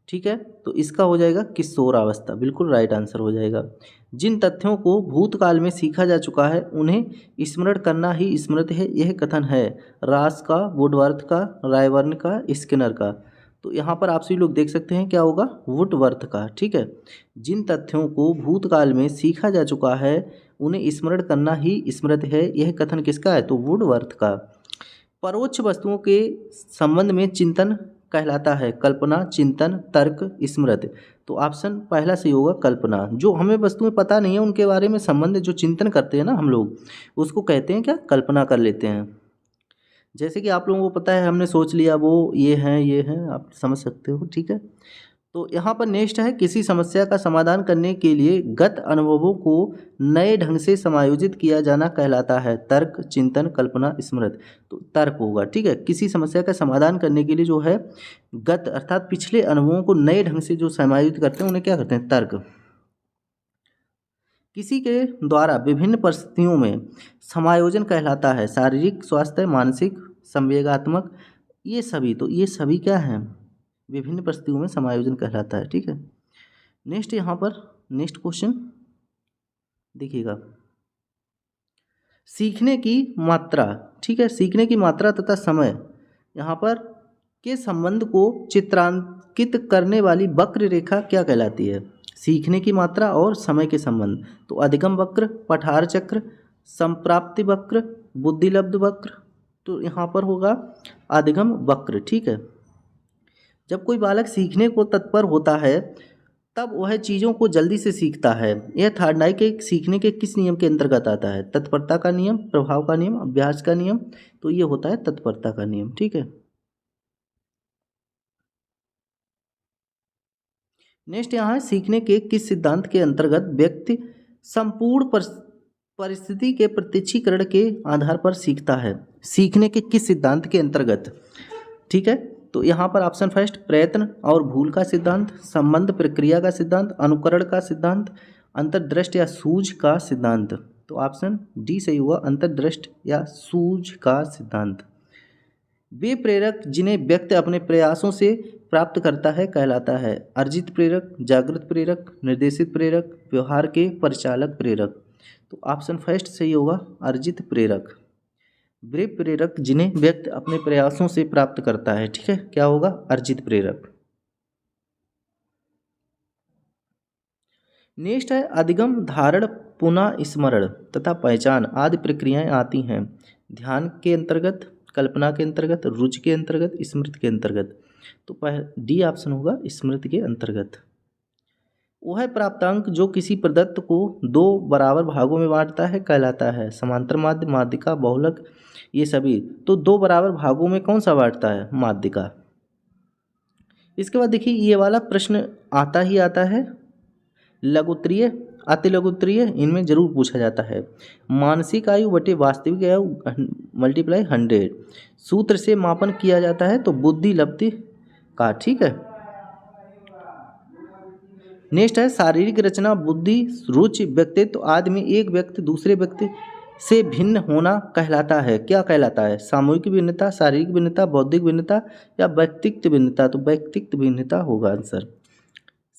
ठीक है, तो इसका हो जाएगा किशोरावस्था, बिल्कुल राइट आंसर हो जाएगा। जिन तथ्यों को भूतकाल में सीखा जा चुका है उन्हें स्मरण करना ही स्मृति है, यह कथन है रास का, वुडवर्थ का, रायबर्न का, स्किनर का। तो यहाँ पर आप सभी लोग देख सकते हैं क्या होगा, वुडवर्थ का। ठीक है, जिन तथ्यों को भूतकाल में सीखा जा चुका है उन्हें स्मरण करना ही स्मृति है, यह कथन किसका है? तो वुडवर्थ का। परोक्ष वस्तुओं के संबंध में चिंतन कहलाता है कल्पना, चिंतन, तर्क, स्मृति। तो ऑप्शन पहला सही होगा, कल्पना। जो हमें वस्तुएं पता नहीं है उनके बारे में संबंध जो चिंतन करते हैं ना हम लोग, उसको कहते हैं क्या? कल्पना कर लेते हैं। जैसे कि आप लोगों को पता है, हमने सोच लिया वो ये हैं, आप समझ सकते हो। ठीक है, तो यहाँ पर नेक्स्ट है, किसी समस्या का समाधान करने के लिए गत अनुभवों को नए ढंग से समायोजित किया जाना कहलाता है तर्क, चिंतन, कल्पना, स्मृति। तो तर्क होगा। ठीक है, किसी समस्या का समाधान करने के लिए जो है गत अर्थात पिछले अनुभवों को नए ढंग से जो समायोजित करते हैं उन्हें क्या कहते हैं? तर्क। किसी के द्वारा विभिन्न परिस्थितियों में समायोजन कहलाता है शारीरिक स्वास्थ्य, मानसिक, संवेगात्मक, ये सभी। तो ये सभी क्या हैं? विभिन्न परिस्थितियों में समायोजन कहलाता है। ठीक है, नेक्स्ट यहाँ पर नेक्स्ट क्वेश्चन देखिएगा, सीखने की मात्रा। ठीक है, सीखने की मात्रा तथा समय यहाँ पर के संबंध को चित्रांकित करने वाली वक्र रेखा क्या कहलाती है? सीखने की मात्रा और समय के संबंध। तो अधिगम वक्र, पठार चक्र, संप्राप्ति वक्र, बुद्धिलब्ध वक्र। तो यहाँ पर होगा अधिगम वक्र। ठीक है, जब कोई बालक सीखने को तत्पर होता है तब वह चीज़ों को जल्दी से सीखता है। यह थार्डनाई के सीखने के किस नियम के अंतर्गत आता है? तत्परता का नियम, प्रभाव का नियम, अभ्यास का नियम। तो ये होता है तत्परता का नियम। ठीक है, नेक्स्ट यहाँ है, सीखने के किस सिद्धांत के अंतर्गत व्यक्ति संपूर्ण परिस्थिति के प्रत्यक्षीकरण के आधार पर सीखता है? सीखने के किस सिद्धांत के अंतर्गत? ठीक है, तो यहाँ पर ऑप्शन फर्स्ट, प्रयत्न और भूल का सिद्धांत, संबंध प्रक्रिया का सिद्धांत, अनुकरण का सिद्धांत, अंतर्दृष्टि या सूझ का सिद्धांत। तो ऑप्शन डी सही हुआ, अंतर्दृष्टि या सूझ का सिद्धांत। वे प्रेरक जिन्हें व्यक्ति अपने प्रयासों से प्राप्त करता है कहलाता है अर्जित प्रेरक, जागृत प्रेरक, निर्देशित प्रेरक, व्यवहार के परिचालक प्रेरक। तो ऑप्शन फर्स्ट सही होगा, अर्जित प्रेरक। वे प्रेरक जिन्हें व्यक्ति अपने प्रयासों से प्राप्त करता है। ठीक है, क्या होगा? अर्जित प्रेरक। नेक्स्ट है, अधिगम, धारण, पुनः स्मरण तथा पहचान आदि प्रक्रियाएं आती हैं ध्यान के अंतर्गत, कल्पना के अंतर्गत, रुचि के अंतर्गत, स्मृति के अंतर्गत। तो डी ऑप्शन होगा, स्मृति के अंतर्गत। वह प्राप्तांक जो किसी प्रदत्त को दो बराबर भागों में बांटता है कहलाता है। समांतर माध्य, माध्यिका, बहुलक, ये सभी। तो दो बराबर भागों में कौन सा बांटता है? माध्यिका। इसके बाद देखिए ये वाला प्रश्न आता ही आता है, लघुत्तरीय, अतिलघुत्तरीय, इनमें जरूर पूछा जाता है। मानसिक आयु बटे वास्तविक आयु मल्टीप्लाई 100 सूत्र से मापन किया जाता है, तो बुद्धि लब्धि का। ठीक है, नेक्स्ट है शारीरिक रचना, बुद्धि, रुचि, व्यक्तित्व आदि में एक व्यक्ति दूसरे व्यक्ति से भिन्न होना कहलाता है। क्या कहलाता है? सामूहिक भिन्नता, शारीरिक भिन्नता, बौद्धिक भिन्नता या व्यक्तित्व भिन्नता? तो व्यक्तित्व भिन्नता होगा आंसर।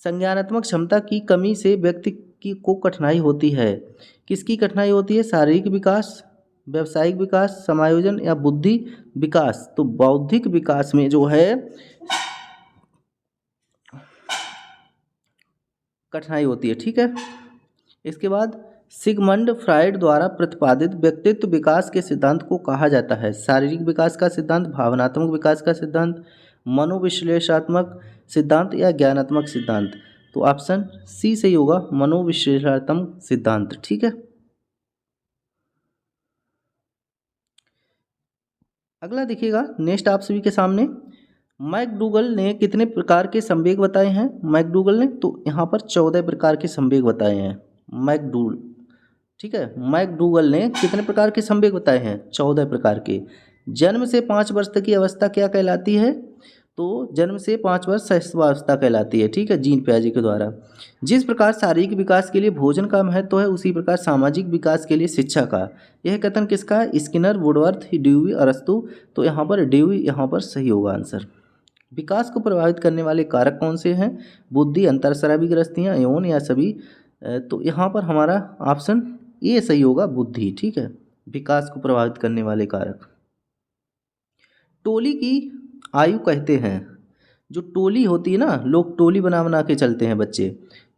संज्ञानात्मक क्षमता की कमी से व्यक्ति को कठिनाई होती है। किसकी कठिनाई होती है? शारीरिक विकास, व्यावसायिक विकास, समायोजन या बुद्धि विकास? तो बौद्धिक विकास में जो है कठिनाई होती है। ठीक है, इसके बाद सिगमंड फ्राइड द्वारा प्रतिपादित व्यक्तित्व विकास के सिद्धांत को कहा जाता है। शारीरिक विकास का सिद्धांत, भावनात्मक विकास का सिद्धांत, मनोविश्लेषणात्मक सिद्धांत या ज्ञानात्मक सिद्धांत? तो ऑप्शन सी सही होगा, मनोविश्लेषणात्मक सिद्धांत। ठीक है, अगला देखिएगा नेक्स्ट आप सभी के सामने, मैकडूगल ने कितने प्रकार के संवेग बताए हैं? मैकडूगल ने तो यहाँ पर 14 प्रकार के संवेग बताए हैं। मैकडूगल, ठीक है, मैकडूगल ने कितने प्रकार के संवेग बताए हैं? 14 प्रकार के। जन्म से 5 वर्ष तक की अवस्था क्या कहलाती है? तो जन्म से 5 वर्ष शैशवावस्था कहलाती है। ठीक है, जीन पियाजे के द्वारा। जिस प्रकार शारीरिक विकास के लिए भोजन का महत्व है, उसी प्रकार सामाजिक विकास के लिए शिक्षा का। यह कथन किसका है? स्किनर, वुडवर्थ, ड्यूई, अरस्तू? तो यहाँ पर ड्यूई यहाँ पर सही होगा आंसर। विकास को प्रभावित करने वाले कारक कौन से हैं? बुद्धि, अंतरस्रावी ग्रस्तियाँ, यौन या सभी? तो यहाँ पर हमारा ऑप्शन ए सही होगा, बुद्धि। ठीक है, विकास को प्रभावित करने वाले कारक। टोली की आयु कहते हैं, जो टोली होती है ना, लोग टोली बना बना के चलते हैं बच्चे,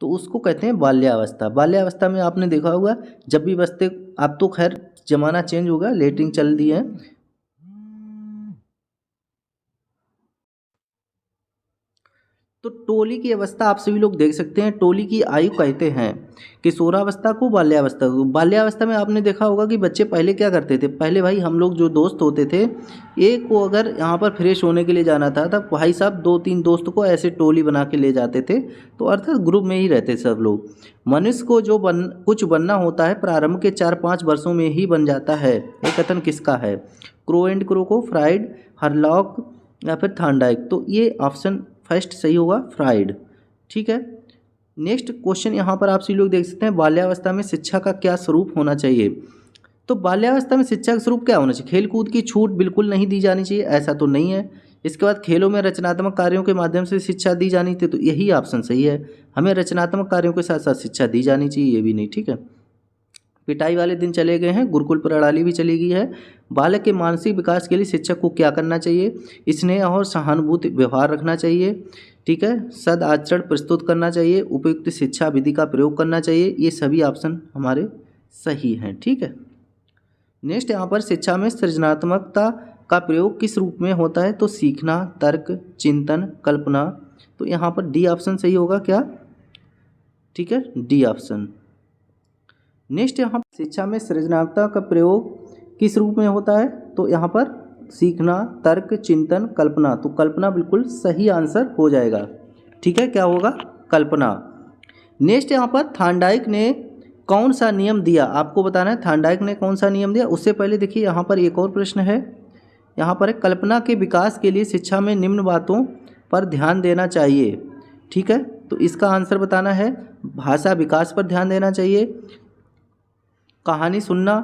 तो उसको कहते हैं बाल्यावस्था। बाल्यावस्था में आपने देखा होगा जब भी बचते, अब तो खैर जमाना चेंज हो गया, लेटरिन चल दी है, तो टोली की अवस्था आप सभी लोग देख सकते हैं। टोली की आयु कहते हैं किशोरावस्था को, बाल्यावस्था को। बाल्यावस्था में आपने देखा होगा कि बच्चे पहले क्या करते थे? पहले भाई हम लोग जो दोस्त होते थे, एक को अगर यहाँ पर फ्रेश होने के लिए जाना था, तब भाई साहब 2-3 दोस्त को ऐसे टोली बना के ले जाते थे, तो अर्थात ग्रुप में ही रहते सब लोग। मनुष्य को जो कुछ बनना होता है प्रारंभ के 4-5 वर्षों में ही बन जाता है। ये कथन किसका है? क्रो एंड क्रोको, फ्राइड, हरलॉक या फिर थॉर्नडाइक? तो ये ऑप्शन फर्स्ट सही होगा, फ्राइड। ठीक है, नेक्स्ट क्वेश्चन यहाँ पर आप सभी लोग देख सकते हैं, बाल्यावस्था में शिक्षा का क्या स्वरूप होना चाहिए? तो बाल्यावस्था में शिक्षा का स्वरूप क्या होना चाहिए? खेल कूद की छूट बिल्कुल नहीं दी जानी चाहिए, ऐसा तो नहीं है। इसके बाद खेलों में रचनात्मक कार्यों के माध्यम से शिक्षा दी जानी थी, तो यही ऑप्शन सही है, हमें रचनात्मक कार्यों के साथ साथ शिक्षा दी जानी चाहिए, ये भी नहीं। ठीक है, पिटाई वाले दिन चले गए हैं, गुरुकुल प्रणाली भी चली गई है। बालक के मानसिक विकास के लिए शिक्षक को क्या करना चाहिए? स्नेह और सहानुभूति व्यवहार रखना चाहिए। ठीक है, सद आचरण प्रस्तुत करना चाहिए, उपयुक्त शिक्षा विधि का प्रयोग करना चाहिए। ये सभी ऑप्शन हमारे सही हैं। ठीक है, नेक्स्ट यहाँ पर शिक्षा में सृजनात्मकता का प्रयोग किस रूप में होता है? तो सीखना, तर्क, चिंतन, कल्पना? तो यहाँ पर डी ऑप्शन सही होगा क्या? ठीक है, डी ऑप्शन। नेक्स्ट यहाँ शिक्षा में सृजनात्मकता का प्रयोग किस रूप में होता है? तो यहाँ पर सीखना, तर्क, चिंतन, कल्पना? तो कल्पना बिल्कुल सही आंसर हो जाएगा। ठीक है, क्या होगा? कल्पना। नेक्स्ट यहाँ पर थॉर्नडाइक ने कौन सा नियम दिया? आपको बताना है थॉर्नडाइक ने कौन सा नियम दिया। उससे पहले देखिए यहाँ पर एक और प्रश्न है, यहाँ पर कल्पना के विकास के लिए शिक्षा में निम्न बातों पर ध्यान देना चाहिए। ठीक है, तो इसका आंसर बताना है, भाषा विकास पर ध्यान देना चाहिए, कहानी सुनना,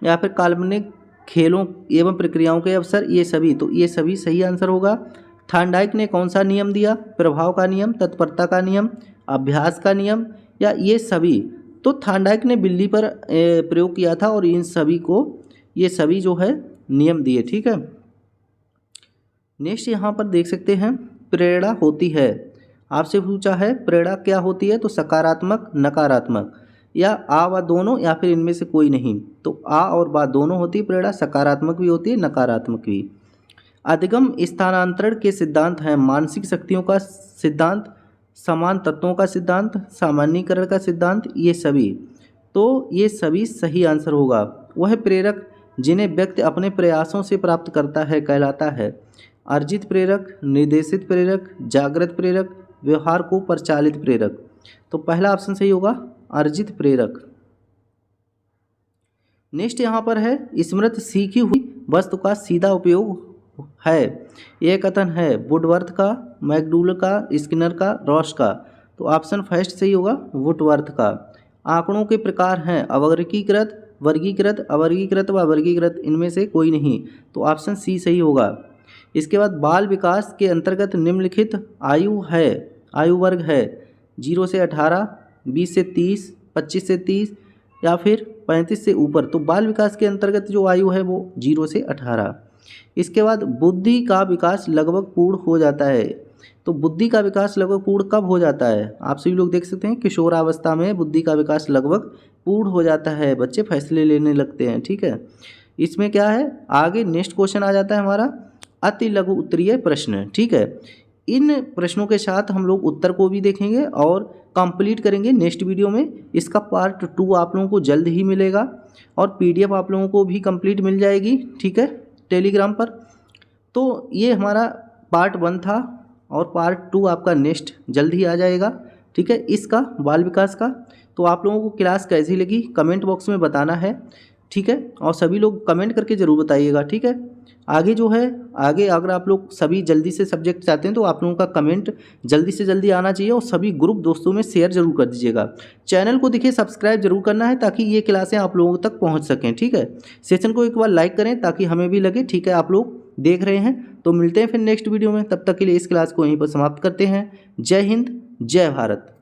या फिर काल्पनिक खेलों एवं प्रक्रियाओं के अवसर, ये सभी। तो ये सभी सही आंसर होगा। थॉर्नडाइक ने कौन सा नियम दिया? प्रभाव का नियम, तत्परता का नियम, अभ्यास का नियम, या ये सभी? तो थॉर्नडाइक ने बिल्ली पर प्रयोग किया था और इन सभी को ये सभी जो है नियम दिए। ठीक है, नेक्स्ट यहाँ पर देख सकते हैं, प्रेरणा होती है, आपसे पूछा है प्रेरणा क्या होती है? तो सकारात्मक, नकारात्मक, या आ व दोनों, या फिर इनमें से कोई नहीं? तो आ और बा दोनों होती है प्रेरणा, सकारात्मक भी होती है, नकारात्मक भी। अधिगम स्थानांतरण के सिद्धांत हैं, मानसिक शक्तियों का सिद्धांत, समान तत्वों का सिद्धांत, सामान्यीकरण का सिद्धांत, ये सभी। तो ये सभी सही आंसर होगा। वह प्रेरक जिन्हें व्यक्ति अपने प्रयासों से प्राप्त करता है कहलाता है अर्जित प्रेरक, निर्देशित प्रेरक, जागृत प्रेरक, व्यवहार को प्रचालित प्रेरक। तो पहला ऑप्शन सही होगा अर्जित प्रेरक। नेक्स्ट यहाँ पर है स्मृत सीखी हुई वस्तु का सीधा उपयोग है। यह कथन है वुडवर्थ का, मैकडूगल का, स्किनर का, रॉस का। तो ऑप्शन फर्स्ट सही होगा वुडवर्थ का। आंकड़ों के प्रकार हैं अवर्गीकृत, वर्गीकृत, अवर्गीकृत व वर्गीकृत, इनमें से कोई नहीं। तो ऑप्शन सी सही होगा। इसके बाद बाल विकास के अंतर्गत निम्नलिखित आयु वर्ग है 0 से 18, 20 से 30, 25 से 30 या फिर 35 से ऊपर। तो बाल विकास के अंतर्गत जो आयु है वो 0 से 18। इसके बाद बुद्धि का विकास लगभग पूर्ण हो जाता है। तो बुद्धि का विकास लगभग पूर्ण कब हो जाता है? आप सभी लोग देख सकते हैं किशोरावस्था में बुद्धि का विकास लगभग पूर्ण हो जाता है, बच्चे फैसले लेने लगते हैं। ठीक है, इसमें क्या है आगे नेक्स्ट क्वेश्चन आ जाता है हमारा अति लघु उत्तरीय प्रश्न। ठीक है, इन प्रश्नों के साथ हम लोग उत्तर को भी देखेंगे और कंप्लीट करेंगे नेक्स्ट वीडियो में। इसका पार्ट 2 आप लोगों को जल्द ही मिलेगा और पीडीएफ आप लोगों को भी कंप्लीट मिल जाएगी। ठीक है, टेलीग्राम पर। तो ये हमारा पार्ट 1 था और पार्ट 2 आपका नेक्स्ट जल्द ही आ जाएगा। ठीक है, इसका बाल विकास का। तो आप लोगों को क्लास कैसी लगी कमेंट बॉक्स में बताना है। ठीक है, और सभी लोग कमेंट करके ज़रूर बताइएगा। ठीक है, आगे जो है आगे अगर आप लोग सभी जल्दी से सब्जेक्ट चाहते हैं तो आप लोगों का कमेंट जल्दी से जल्दी आना चाहिए और सभी ग्रुप दोस्तों में शेयर जरूर कर दीजिएगा। चैनल को देखिए सब्सक्राइब जरूर करना है ताकि ये क्लासें आप लोगों तक पहुंच सकें। ठीक है, सेशन को एक बार लाइक करें ताकि हमें भी लगे ठीक है आप लोग देख रहे हैं। तो मिलते हैं फिर नेक्स्ट वीडियो में, तब तक के लिए इस क्लास को यहीं पर समाप्त करते हैं। जय हिंद, जय भारत।